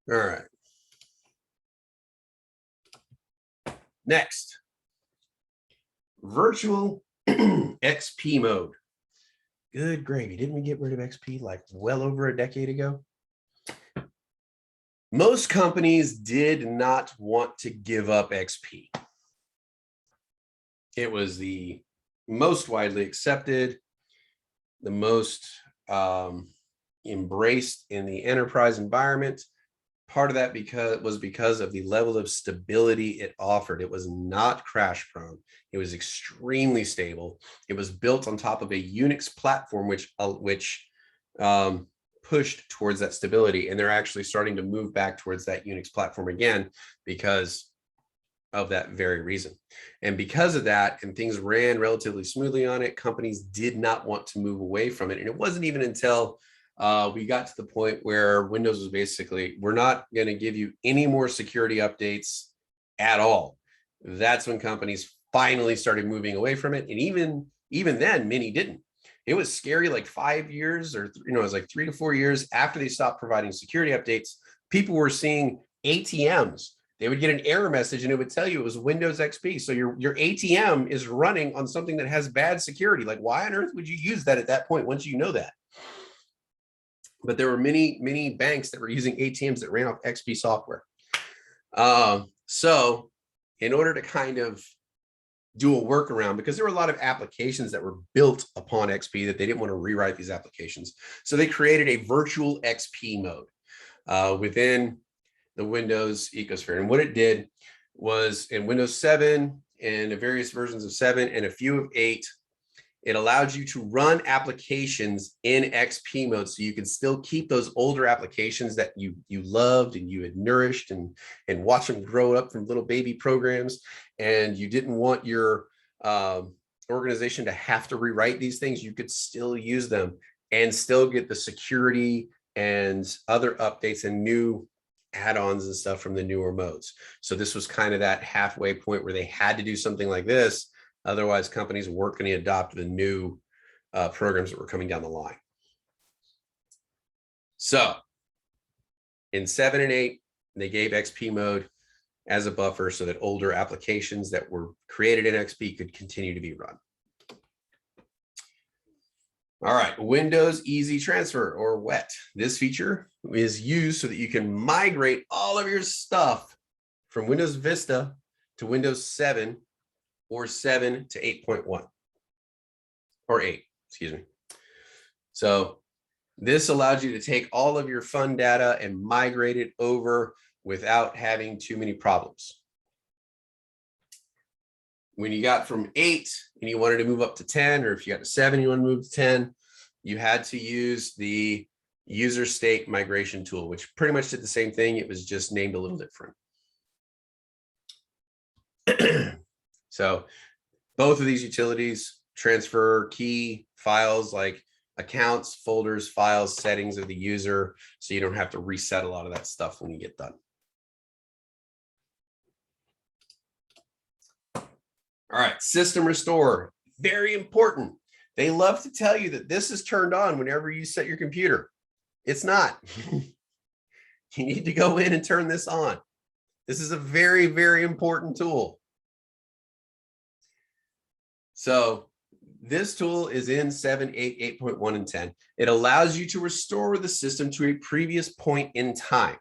All right. Next, virtual XP mode. Good gravy. Didn't we get rid of XP like well over a decade ago? Most companies did not want to give up XP. It was the most widely accepted, the most embraced in the enterprise environment. Part of that was because of the level of stability it offered. It was not crash prone. It was extremely stable. It was built on top of a Unix platform, which pushed towards that stability. And they're actually starting to move back towards that Unix platform again because of that very reason. And because of that, and things ran relatively smoothly on it, companies did not want to move away from it. And it wasn't even until we got to the point where Windows was basically, we're not going to give you any more security updates at all. That's when companies finally started moving away from it. And even then, many didn't. It was scary, like 5 years or, it was like 3 to 4 years after they stopped providing security updates, people were seeing ATMs. They would get an error message and it would tell you it was Windows XP. So your ATM is running on something that has bad security. Like, why on earth would you use that at that point once you know that? But there were many banks that were using ATMs that ran off XP software. So in order to kind of do a workaround, because there were a lot of applications that were built upon XP that they didn't want to rewrite these applications. So they created a virtual XP mode within the Windows ecosphere. And what it did was in Windows 7 and the various versions of 7 and a few of 8, it allowed you to run applications in XP mode. So you can still keep those older applications that you loved and you had nourished and watch them grow up from little baby programs. And you didn't want your organization to have to rewrite these things. You could still use them and still get the security and other updates and new add-ons and stuff from the newer modes. So this was kind of that halfway point where they had to do something like this. Otherwise, companies weren't going to adopt the new programs that were coming down the line. So in 7 and 8, they gave XP mode as a buffer so that older applications that were created in XP could continue to be run. All right, Windows Easy Transfer, or WET. This feature is used so that you can migrate all of your stuff from Windows Vista to Windows 7 or 7 to 8.1 or 8, excuse me. So this allows you to take all of your fun data and migrate it over without having too many problems. When you got from 8 and you wanted to move up to 10, or if you got to 7, you want to move to 10, you had to use the user state migration tool, which pretty much did the same thing. It was just named a little different. So both of these utilities transfer key files like accounts, folders, files, settings of the user, so you don't have to reset a lot of that stuff when you get done. All right, system restore, very important. They love to tell you that this is turned on whenever you set your computer. It's not. You need to go in and turn this on. This is a very, very important tool. So this tool is in 7, 8, 8.1, and 10. It allows you to restore the system to a previous point in time.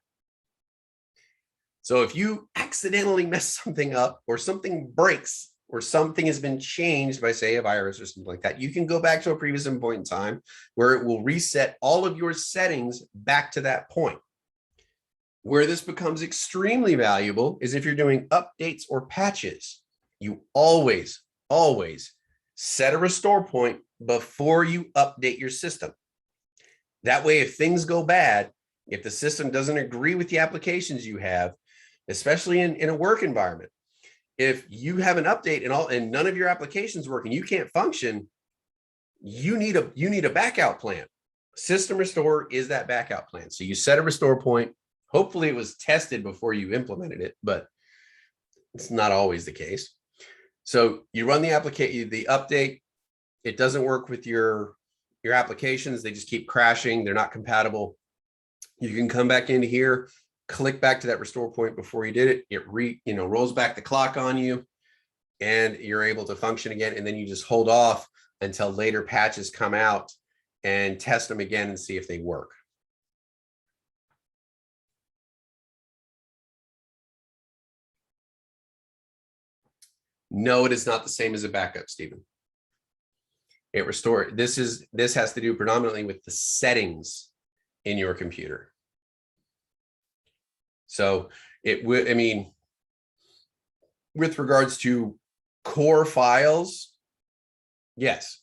So if you accidentally mess something up or something breaks or something has been changed by, say, a virus or something like that, you can go back to a previous point in time where it will reset all of your settings back to that point. Where this becomes extremely valuable is if you're doing updates or patches. You always set a restore point before you update your system. That way, if things go bad, if the system doesn't agree with the applications you have, especially in a work environment, if you have an update and none of your applications work and you can't function, you need a backup plan. System restore is that backup plan. So you set a restore point. Hopefully it was tested before you implemented it, but it's not always the case. So you run the update. It doesn't work with your applications. They just keep crashing. They're not compatible. You can come back into here, click back to that restore point before you did it. It rolls back the clock on you and you're able to function again. And then you just hold off until later patches come out and test them again and see if they work. No, it is not the same as a backup, Stephen. This has to do predominantly with the settings in your computer. So it would, with regards to core files, yes.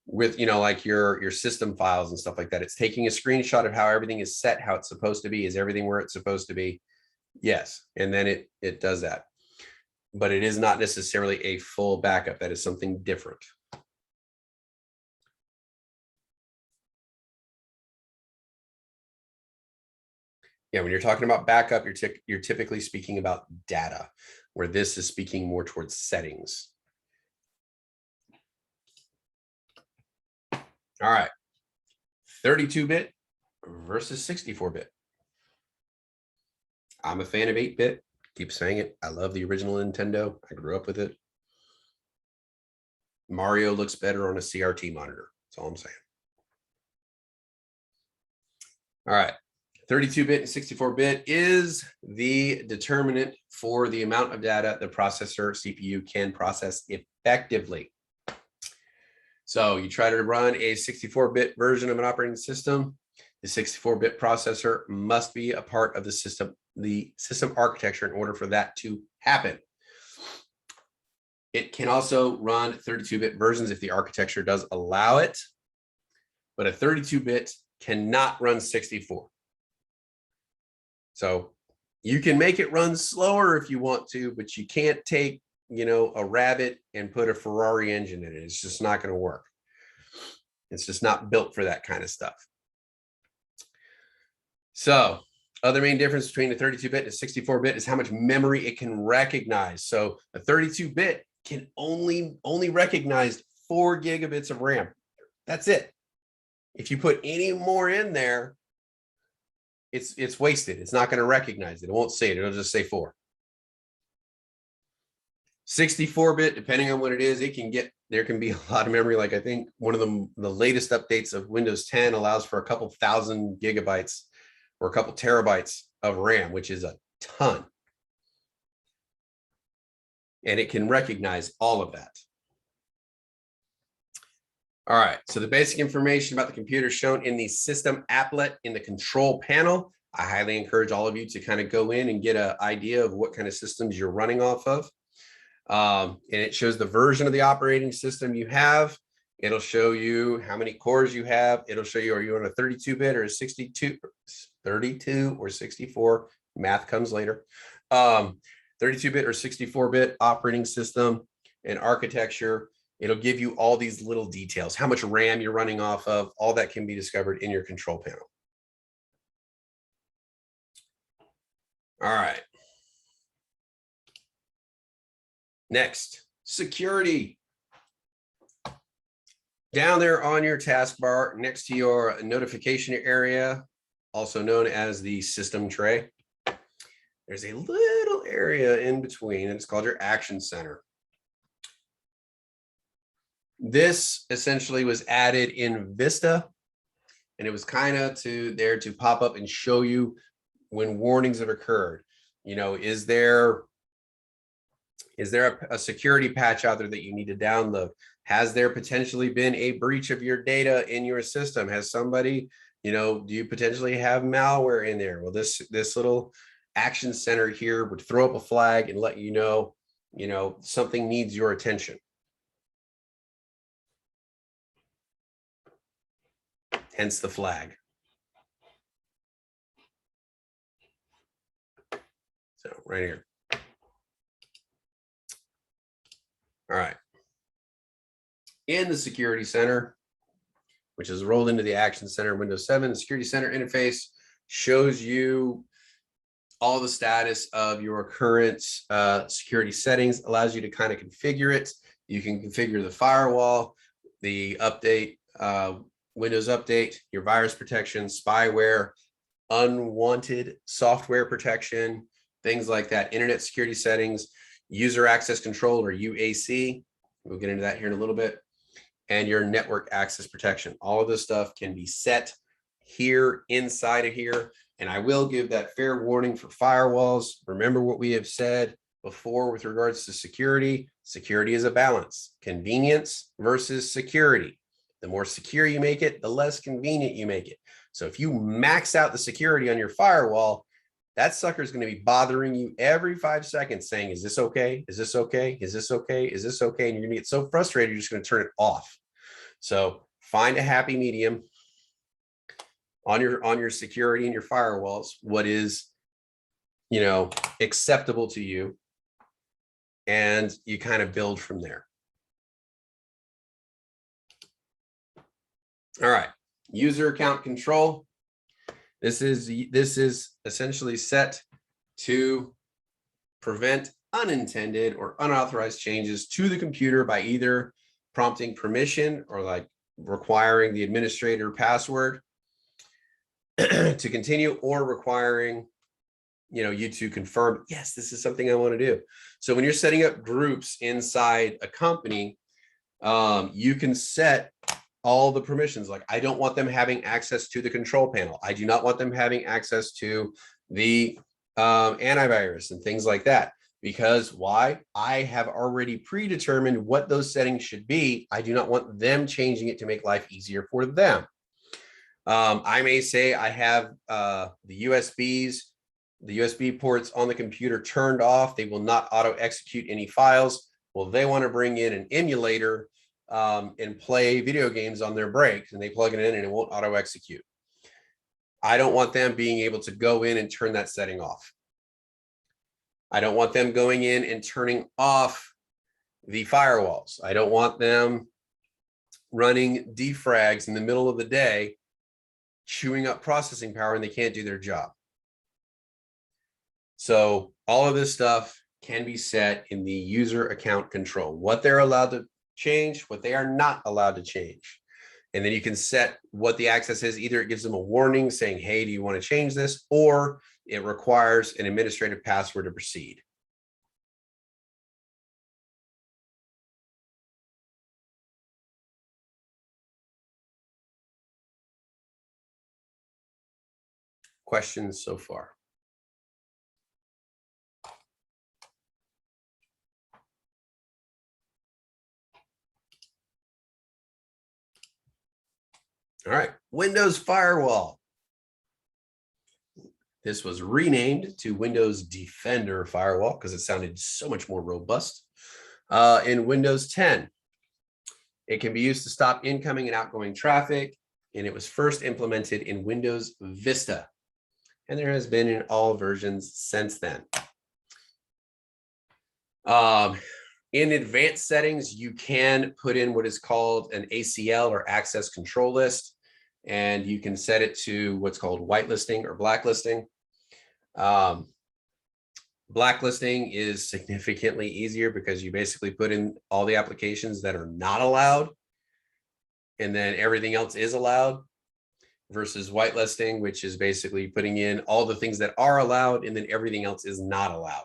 With, like your system files and stuff like that, it's taking a screenshot of how everything is set, how it's supposed to be. Is everything where it's supposed to be? Yes. And then it does that. But it is not necessarily a full backup. That is something different. Yeah, when you're talking about backup, you're typically speaking about data, where this is speaking more towards settings. All right, 32-bit versus 64-bit. I'm a fan of 8-bit. Keep saying it. I love the original Nintendo. I grew up with it. Mario looks better on a CRT monitor. That's all I'm saying. All right. 32-bit and 64-bit is the determinant for the amount of data the processor CPU can process effectively. So you try to run a 64-bit version of an operating system, the 64-bit processor must be a part of the system architecture in order for that to happen. It can also run 32-bit versions if the architecture does allow it, but a 32-bit cannot run 64. So you can make it run slower if you want to, but you can't take, a Rabbit and put a Ferrari engine in it. It's just not going to work. It's just not built for that kind of stuff. So other main difference between a 32-bit and a 64-bit is how much memory it can recognize. So a 32-bit can only recognize 4 gigabits of RAM. That's it. If you put any more in there, it's wasted. It's not going to recognize it. It won't say it. It'll just say 4. 64-bit, depending on what it is, there can be a lot of memory. Like I think one of the latest updates of Windows 10 allows for a couple thousand gigabytes or a couple terabytes of RAM, which is a ton. And it can recognize all of that. All right, so the basic information about the computer shown in the system applet in the control panel. I highly encourage all of you to kind of go in and get an idea of what kind of systems you're running off of. And it shows the version of the operating system you have. It'll show you how many cores you have. It'll show you, are you on a 32-bit or a 32 or 64? Math comes later. 32-bit or 64-bit operating system and architecture. It'll give you all these little details, how much RAM you're running off of, all that can be discovered in your control panel. All right. Next, security. Down there on your taskbar next to your notification area, also known as the system tray, there's a little area in between, and it's called your action center. This essentially was added in Vista, and it was kind of there to pop up and show you when warnings have occurred. You know, is there a security patch out there that you need to download? Has there potentially been a breach of your data in your system? Has somebody, you know, do you potentially have malware in there? Well, this little action center here would throw up a flag and let you know, something needs your attention. Hence the flag. So right here. All right. In the security center, which is rolled into the action center, Windows 7, the security center interface shows you all the status of your current security settings, allows you to kind of configure it. You can configure the firewall, the update, Windows Update, your virus protection, spyware, unwanted software protection, things like that, internet security settings, user access control or UAC. We'll get into that here in a little bit. And your network access protection. All of this stuff can be set here inside of here. And I will give that fair warning for firewalls. Remember what we have said before with regards to security. Security is a balance, convenience versus security. The more secure you make it, the less convenient you make it. So if you max out the security on your firewall, that sucker is going to be bothering you every 5 seconds saying, is this okay? Is this okay? Is this okay? Is this okay? And you're going to get so frustrated, you're just going to turn it off. So find a happy medium on your security and your firewalls, what is, acceptable to you, and you kind of build from there. All right, user account control. This is essentially set to prevent unintended or unauthorized changes to the computer by either prompting permission or like requiring the administrator password to continue, or requiring you to confirm, yes, this is something I want to do. So when you're setting up groups inside a company, you can set all the permissions. Like, I don't want them having access to the control panel. I do not want them having access to the antivirus and things like that. Because why? I have already predetermined what those settings should be. I do not want them changing it to make life easier for them. I may say I have the USB ports on the computer turned off. They will not auto execute any files. Well, they want to bring in an emulator and play video games on their breaks, and they plug it in and it won't auto execute. I don't want them being able to go in and turn that setting off. I don't want them going in and turning off the firewalls. I don't want them running defrags in the middle of the day, chewing up processing power, and they can't do their job. So all of this stuff can be set in the user account control, what they're allowed to change, what they are not allowed to change. And then you can set what the access is. Either it gives them a warning saying, hey, do you want to change this? Or it requires an administrative password to proceed. Questions so far? All right, Windows Firewall. This was renamed to Windows Defender Firewall because it sounded so much more robust. In Windows 10, it can be used to stop incoming and outgoing traffic, and it was first implemented in Windows Vista, and there has been in all versions since then. In advanced settings, you can put in what is called an ACL or access control list, and you can set it to what's called whitelisting or blacklisting. Blacklisting is significantly easier because you basically put in all the applications that are not allowed, and then everything else is allowed, versus whitelisting, which is basically putting in all the things that are allowed and then everything else is not allowed.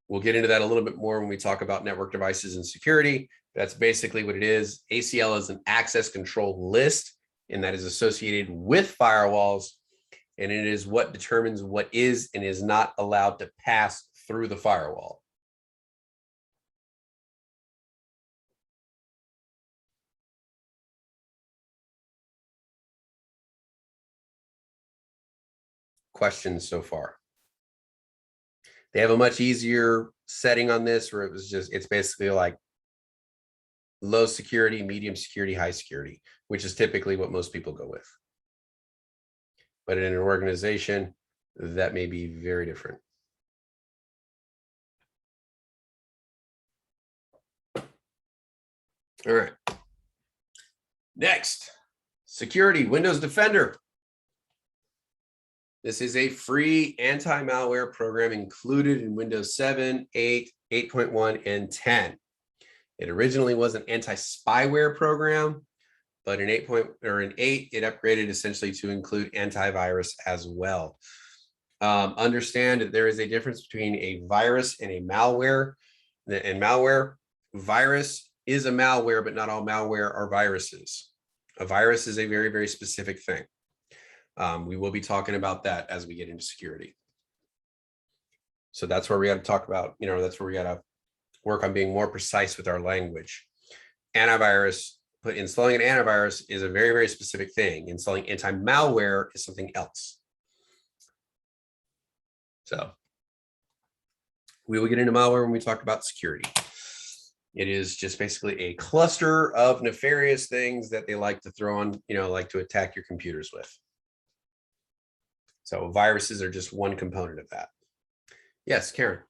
We'll get into that a little bit more when we talk about network devices and security. That's basically what it is. ACL is an access control list, and that is associated with firewalls, and it is what determines what is and is not allowed to pass through the firewall. Questions so far? They have a much easier setting on this where it's basically like low security, medium security, high security, which is typically what most people go with. But in an organization, that may be very different. All right. Next, security, Windows Defender. This is a free anti-malware program included in Windows 7, 8, 8.1, and 10. It originally was an anti-spyware program, but in 8, it upgraded essentially to include antivirus as well. Understand that there is a difference between a virus and a malware. And malware, virus is a malware, but not all malware are viruses. A virus is a very, very specific thing. We will be talking about that as we get into security. So that's where we got to talk about, that's where we got to work on being more precise with our language. Antivirus, but installing an antivirus is a very, very specific thing. Installing anti-malware is something else. So we will get into malware when we talk about security. It is just basically a cluster of nefarious things that they like to throw on, like to attack your computers with. So viruses are just one component of that. Yes, Karen.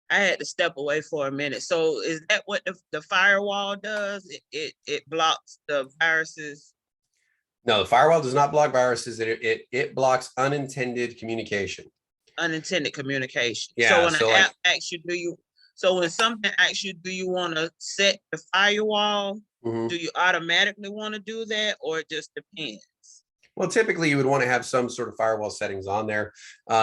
I had to step away for a minute. So is that what the firewall does? It blocks the viruses? No, the firewall does not block viruses. It blocks unintended communication. Unintended communication. Yeah, so when so an app asks you, when something asks you, do you want to set the firewall? Do you automatically want to do that, or it just depends? Well, typically you would want to have some sort of firewall settings on there.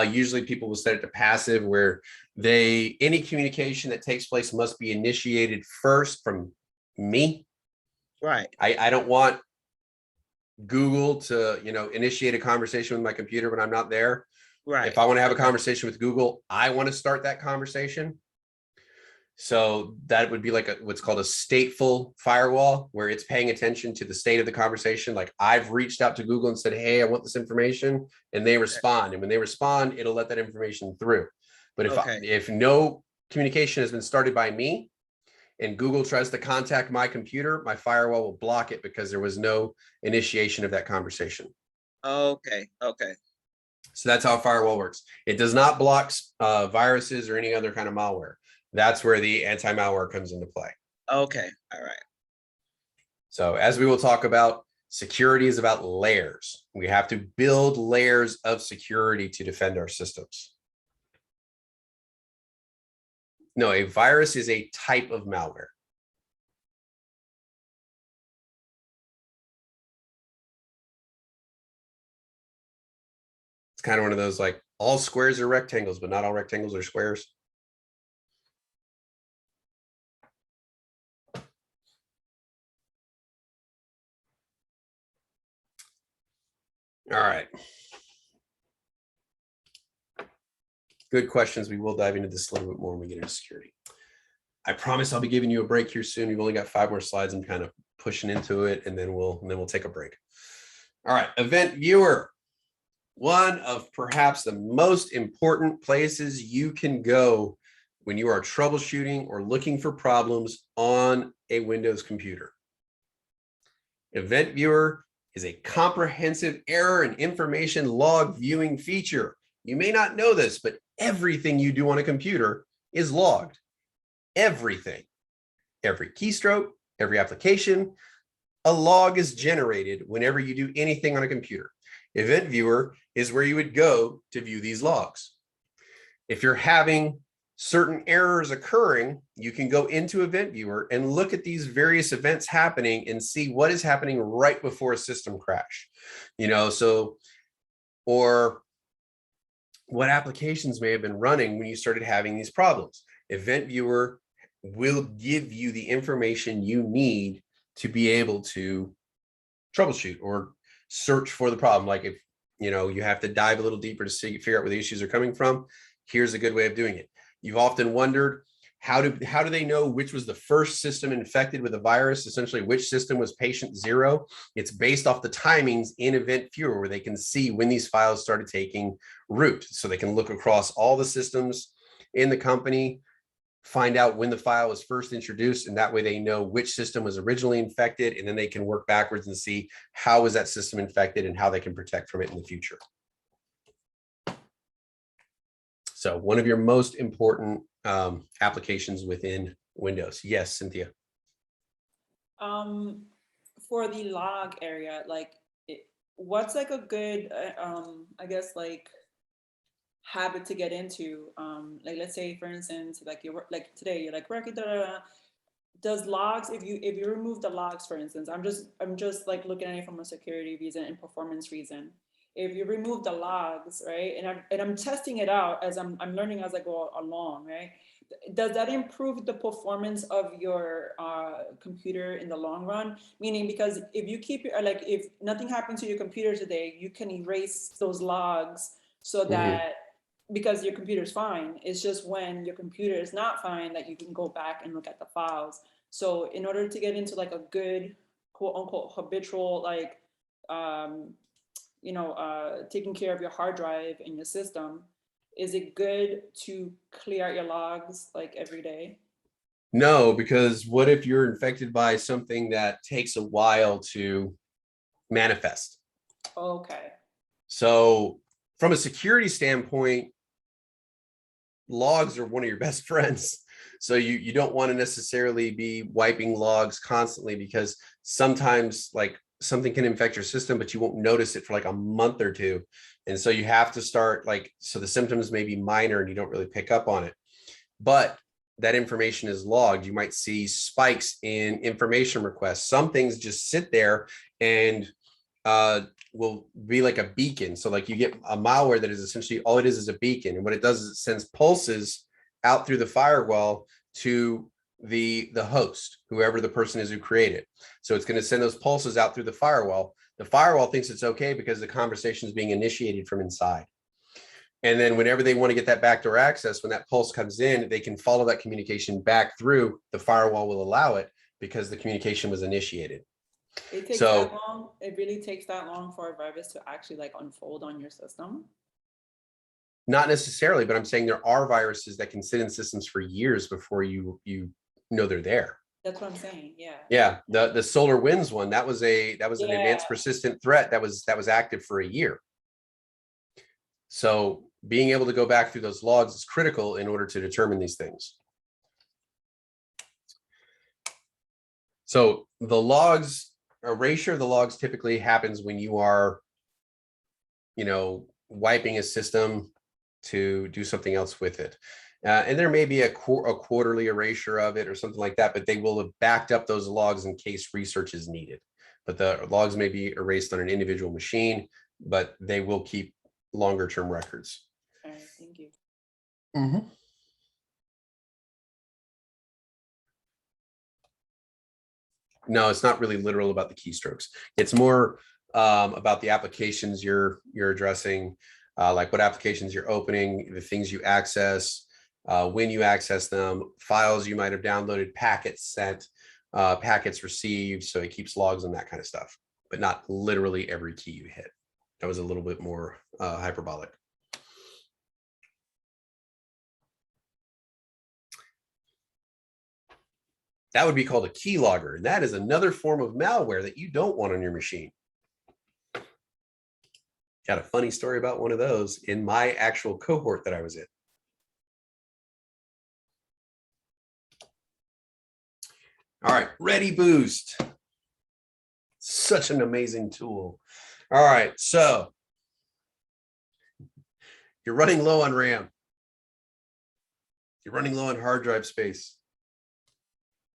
Usually people will set it to passive, where any communication that takes place must be initiated first from me. Right. I don't want Google to, initiate a conversation with my computer when I'm not there. Right. If I want to have a conversation with Google, I want to start that conversation. So that would be like what's called a stateful firewall, where it's paying attention to the state of the conversation. Like I've reached out to Google and said, hey, I want this information, and they respond. And when they respond, it'll let that information through. But if no communication has been started by me and Google tries to contact my computer, my firewall will block it because there was no initiation of that conversation. Okay. So that's how a firewall works. It does not block viruses or any other kind of malware. That's where the anti-malware comes into play. Okay. All right. So as we will talk about, security is about layers. We have to build layers of security to defend our systems. No, a virus is a type of malware. It's kind of one of those, like, all squares are rectangles, but not all rectangles are squares. All right. Good questions. We will dive into this a little bit more when we get into security. I promise I'll be giving you a break here soon. We've only got 5 more slides. I'm kind of pushing into it, and then we'll take a break. All right, event viewer. One of perhaps the most important places you can go when you are troubleshooting or looking for problems on a Windows computer. Event viewer is a comprehensive error and information log viewing feature. You may not know this, but everything you do on a computer is logged. everything, every keystroke, every application, a log is generated whenever you do anything on a computer. Event Viewer is where you would go to view these logs. If you're having certain errors occurring, you can go into Event Viewer and look at these various events happening and see what is happening right before a system crash. Or what applications may have been running when you started having these problems. Event Viewer will give you the information you need to be able to troubleshoot or search for the problem. Like if you have to dive a little deeper to figure out where the issues are coming from, here's a good way of doing it. You've often wondered, how do they know which was the first system infected with a virus? Essentially, which system was patient 0? It's based off the timings in Event Viewer, where they can see when these files started taking root. So they can look across all the systems in the company, find out when the file was first introduced, and that way they know which system was originally infected, and then they can work backwards and see how was that system infected and how they can protect from it in the future. So one of your most important applications within Windows. Yes, Cynthia. For the log area, like what's like a good, I guess like habit to get into? Like let's say for instance, like like today you're like working, does logs, if you remove the logs, for instance, I'm just like looking at it from a security reason and performance reason. If you remove the logs, right, and I'm testing it out as I'm learning as I go along, right? Does that improve the performance of your computer in the long run? Meaning, because if you keep like if nothing happens to your computer today, you can erase those logs so that because your computer's fine. It's just when your computer is not fine that you can go back and look at the files. So in order to get into like a good quote unquote habitual like taking care of your hard drive and your system, is it good to clear out your logs like every day? No, because what if you're infected by something that takes a while to manifest? Okay. So from a security standpoint, logs are one of your best friends. So you don't want to necessarily be wiping logs constantly, because sometimes like something can infect your system, but you won't notice it for like a month or two. And so you have to start so the symptoms may be minor and you don't really pick up on it, but that information is logged. You might see spikes in information requests. Some things just sit there and will be like a beacon. So like you get a malware that is essentially all it is a beacon. And what it does is it sends pulses out through the firewall to the host, whoever the person is who created. So it's going to send those pulses out through the firewall. The firewall thinks it's okay because the conversation is being initiated from inside. And then whenever they want to get that backdoor access, when that pulse comes in, they can follow that communication back through. The firewall will allow it because the communication was initiated. It takes that long? It really takes that long for a virus to actually like unfold on your system? Not necessarily, but I'm saying there are viruses that can sit in systems for years before you know they're there. That's what I'm saying. Yeah. Yeah. The SolarWinds one, that was an advanced persistent threat that was active for a year. So being able to go back through those logs is critical in order to determine these things. So the logs, erasure of the logs typically happens when you are, wiping a system to do something else with it. And there may be a quarterly erasure of it or something like that, but they will have backed up those logs in case research is needed. But the logs may be erased on an individual machine, but they will keep longer term records. All right, thank you. No, it's not really literal about the keystrokes. It's more about the applications you're addressing, like what applications you're opening, the things you access, when you access them, files you might have downloaded, packets sent, packets received. So it keeps logs and that kind of stuff, but not literally every key you hit. That was a little bit more hyperbolic. That would be called a keylogger. And that is another form of malware that you don't want on your machine. Got a funny story about one of those in my actual cohort that I was in. All right, Ready Boost. Such an amazing tool. All right, so you're running low on RAM. You're running low on hard drive space,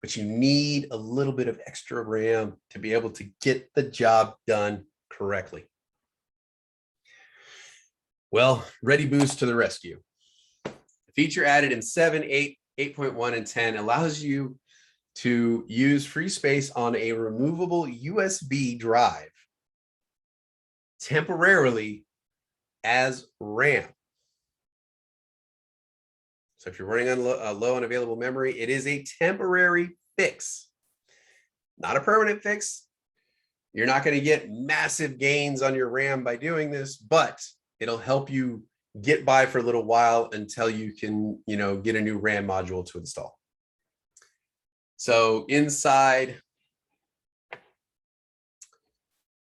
but you need a little bit of extra RAM to be able to get the job done correctly. Well, Ready Boost to the rescue. The feature added in 7, 8, 8.1, and 10 allows you to use free space on a removable USB drive temporarily as RAM. So if you're running on low on available memory, it is a temporary fix, not a permanent fix. You're not going to get massive gains on your RAM by doing this, but it'll help you get by for a little while until you can, get a new RAM module to install. So inside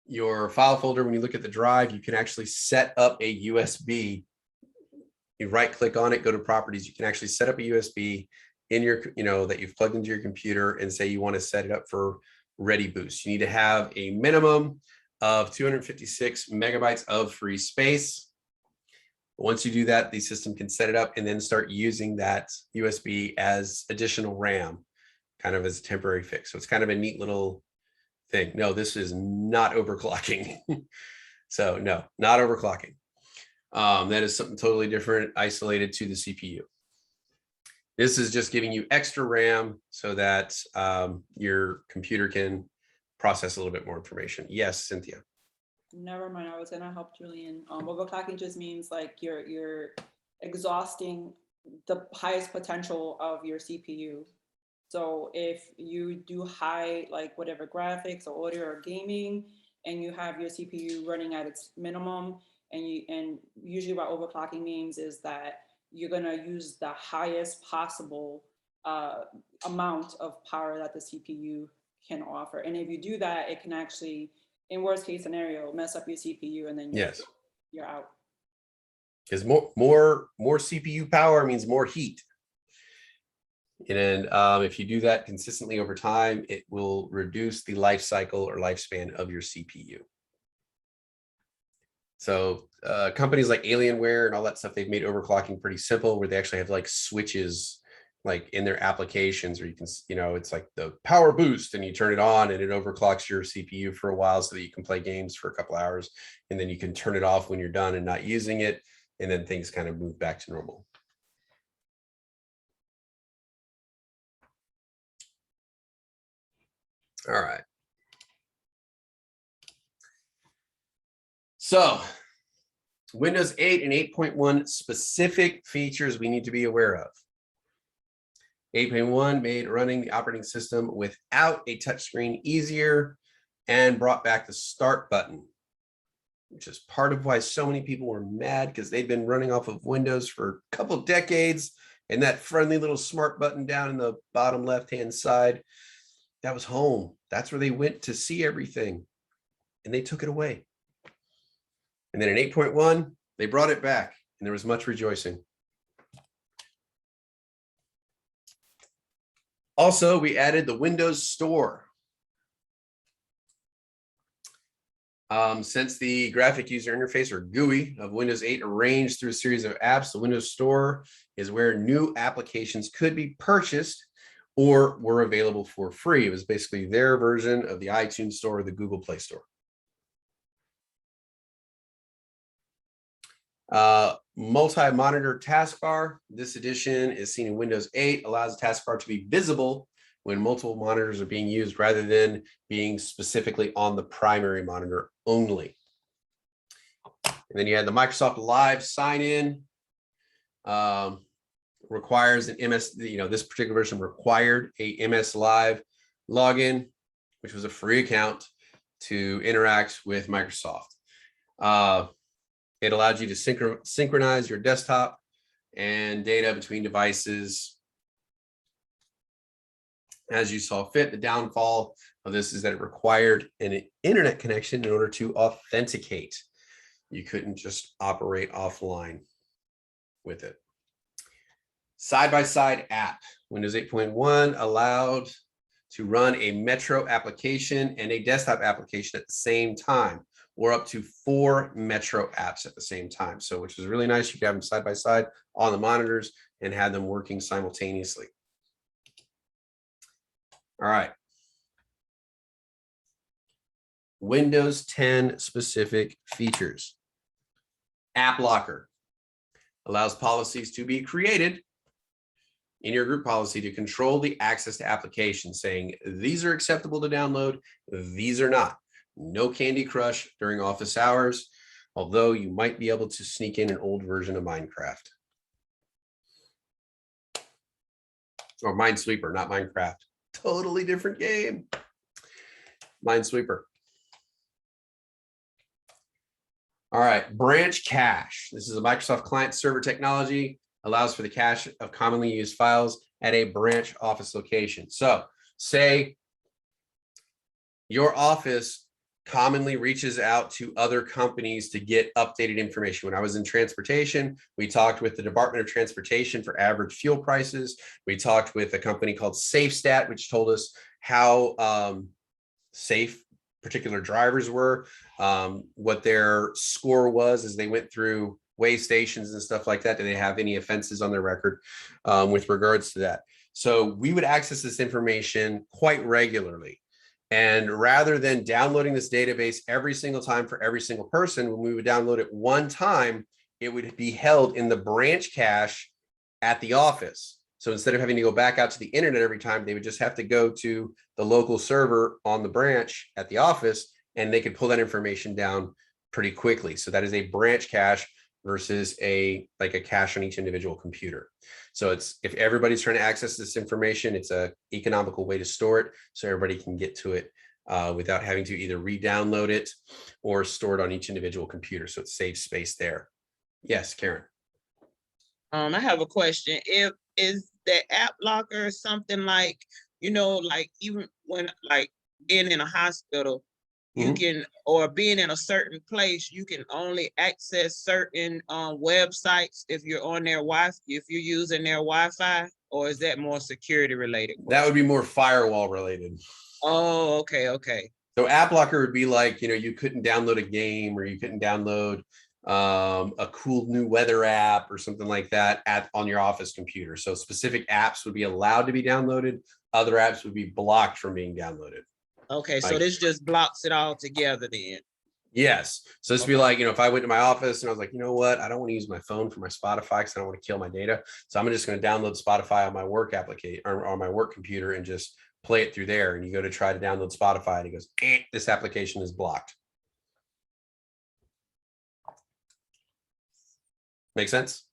your file folder, when you look at the drive, you can actually set up a USB. You right click on it, go to properties. You can actually set up a USB in your, that you've plugged into your computer and say you want to set it up for Ready Boost. You need to have a minimum of 256 megabytes of free space. Once you do that, the system can set it up and then start using that USB as additional RAM, kind of as a temporary fix. So it's kind of a neat little thing. No, this is not overclocking. So no, not overclocking. That is something totally different, isolated to the CPU. This is just giving you extra RAM so that your computer can process a little bit more information. Yes, Cynthia. Never mind. I was gonna help Julian. Overclocking just means like you're exhausting the highest potential of your CPU. So if you do high, like whatever graphics or audio or gaming, and you have your CPU running at its minimum, and usually what overclocking means is that you're gonna use the highest possible amount of power that the CPU can offer. And if you do that, it can actually, in worst case scenario, mess up your CPU, and then you're out. Because more CPU power means more heat. And if you do that consistently over time, it will reduce the life cycle or lifespan of your CPU. So companies like Alienware and all that stuff, they've made overclocking pretty simple, where they actually have like switches like in their applications, or you can, it's like the power boost and you turn it on and it overclocks your CPU for a while so that you can play games for a couple hours, and then you can turn it off when you're done and not using it. And then things kind of move back to normal. All right. So Windows 8 and 8.1 specific features we need to be aware of. 8.1 made running the operating system without a touchscreen easier and brought back the start button, which is part of why so many people were mad, because they'd been running off of Windows for a couple decades, and that friendly little smart button down in the bottom left-hand side, that was home. That's where they went to see everything, and they took it away. And then in 8.1, they brought it back, and there was much rejoicing. Also, we added the Windows Store. Since the graphic user interface, or GUI, of Windows 8 arranged through a series of apps, the Windows Store is where new applications could be purchased or were available for free. It was basically their version of the iTunes Store or the Google Play Store. Multi-monitor taskbar. This edition is seen in Windows 8, allows the taskbar to be visible when multiple monitors are being used rather than being specifically on the primary monitor only. And then you had the Microsoft Live sign-in. Requires an MS, this particular version required a MS Live login, which was a free account to interact with Microsoft. It allowed you to synchronize your desktop and data between devices as you saw fit. The downfall of this is that it required an internet connection in order to authenticate. You couldn't just operate offline with it. Side-by-side app. Windows 8.1 allowed to run a Metro application and a desktop application at the same time, or up to 4 Metro apps at the same time. So, which is really nice. You can have them side by side on the monitors and have them working simultaneously. All right. Windows 10 specific features. App Locker allows policies to be created in your group policy to control the access to applications, saying these are acceptable to download, these are not. No Candy Crush during office hours, although you might be able to sneak in an old version of Minecraft. Or Minesweeper, not Minecraft. Totally different game. Minesweeper. All right, branch cache. This is a Microsoft client server technology, allows for the cache of commonly used files at a branch office location. So say your office commonly reaches out to other companies to get updated information. When I was in transportation, we talked with the Department of Transportation for average fuel prices. We talked with a company called SafeStat, which told us how safe particular drivers were, what their score was as they went through way stations and stuff like that. Do they have any offenses on their record with regards to that? So we would access this information quite regularly. And rather than downloading this database every single time for every single person, when we would download it one time, it would be held in the branch cache at the office. So instead of having to go back out to the internet every time, they would just have to go to the local server on the branch at the office, and they could pull that information down pretty quickly. So that is a branch cache versus a cache on each individual computer. So it's, if everybody's trying to access this information, it's a economical way to store it so everybody can get to it without having to either re-download it or store it on each individual computer. So it saves space there. Yes, Karen. I have a question. Is the app locker something like, like even when like being in a hospital, you can, or being in a certain place, you can only access certain websites if you're on their Wi-Fi, if you're using their Wi-Fi, or is that more security related? That would be more firewall related. Oh, okay, okay. So app locker would be like, you couldn't download a game, or you couldn't download a cool new weather app or something like that on your office computer. So specific apps would be allowed to be downloaded. Other apps would be blocked from being downloaded. Okay, so this just blocks it all together then. Yes. So this would be like, if I went to my office and I was like, you know what, I don't want to use my phone for my Spotify because I don't want to kill my data. So I'm just going to download Spotify on my work application or on my work computer and just play it through there. And you go to try to download Spotify and it goes, this application is blocked. Make sense?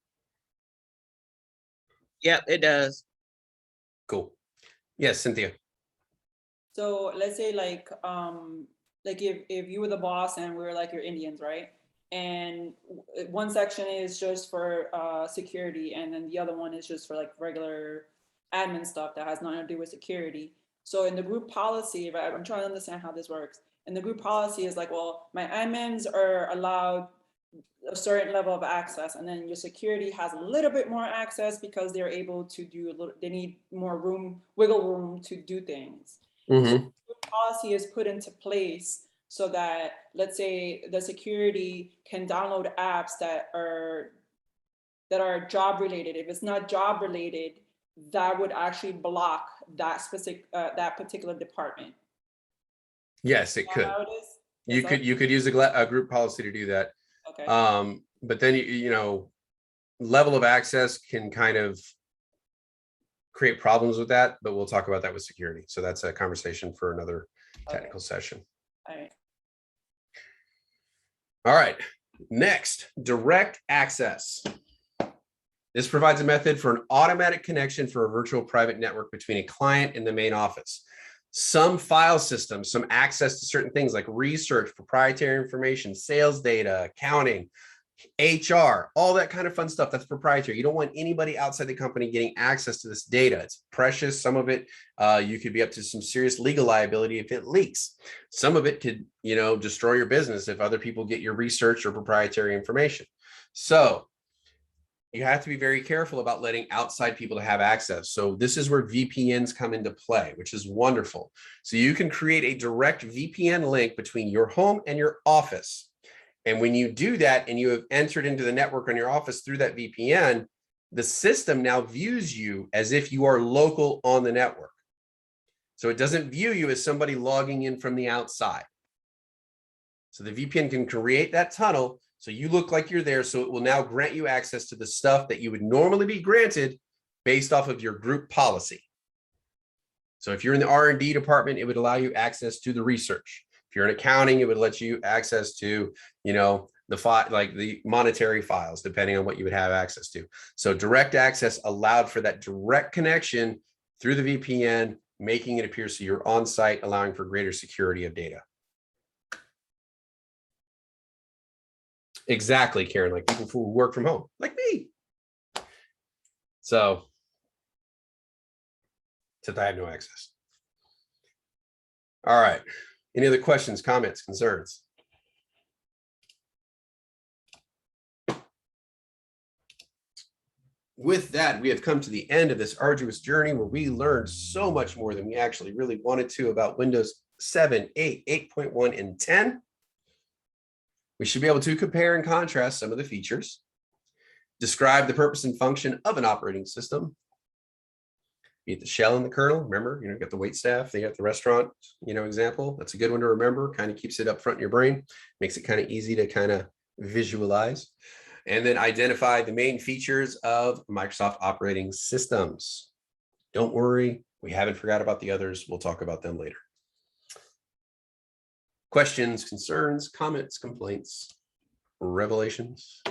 Yep, it does. Cool. Yes, Cynthia. So let's say like if you were the boss and we were like your Indians, right? And one section is just for security, and then the other one is just for like regular admin stuff that has nothing to do with security. So in the group policy, right, I'm trying to understand how this works. And the group policy is like, well, my admins are allowed a certain level of access, and then your security has a little bit more access because they're able to do they need more wiggle room to do things. So policy is put into place so that, let's say, the security can download apps that are job related. If it's not job related, that would actually block that that particular department. Yes, it could. You could use a group policy to do that. Okay. But then level of access can kind of create problems with that, but we'll talk about that with security. So that's a conversation for another technical session. All right. All right. Next, direct access. This provides a method for an automatic connection for a virtual private network between a client and the main office. Some file systems, some access to certain things like research, proprietary information, sales data, accounting, HR, all that kind of fun stuff that's proprietary. You don't want anybody outside the company getting access to this data. It's precious. Some of it, you could be up to some serious legal liability if it leaks. Some of it could, destroy your business if other people get your research or proprietary information. So you have to be very careful about letting outside people to have access. So this is where VPNs come into play, which is wonderful. So you can create a direct VPN link between your home and your office. And when you do that and you have entered into the network on your office through that VPN, the system now views you as if you are local on the network. So it doesn't view you as somebody logging in from the outside. So the VPN can create that tunnel so you look like you're there. So it will now grant you access to the stuff that you would normally be granted based off of your group policy. So if you're in the R&D department, it would allow you access to the research. If you're in accounting, it would let you access to, you know, the monetary files, depending on what you would have access to. So direct access allowed for that direct connection through the VPN, making it appear so you're on site, allowing for greater security of data. Exactly, Karen, like people who work from home, like me. So, except I have no access. All right. Any other questions, comments, concerns? With that, we have come to the end of this arduous journey where we learned so much more than we actually really wanted to about Windows 7, 8, 8.1, and 10. We should be able to compare and contrast some of the features, describe the purpose and function of an operating system, be it the shell and the kernel. Remember, you got the wait staff, they got the restaurant, example. That's a good one to remember, kind of keeps it up front in your brain, makes it kind of easy to kind of visualize. And then identify the main features of Microsoft operating systems. Don't worry, we haven't forgot about the others. We'll talk about them later. Questions, concerns, comments, complaints, revelations?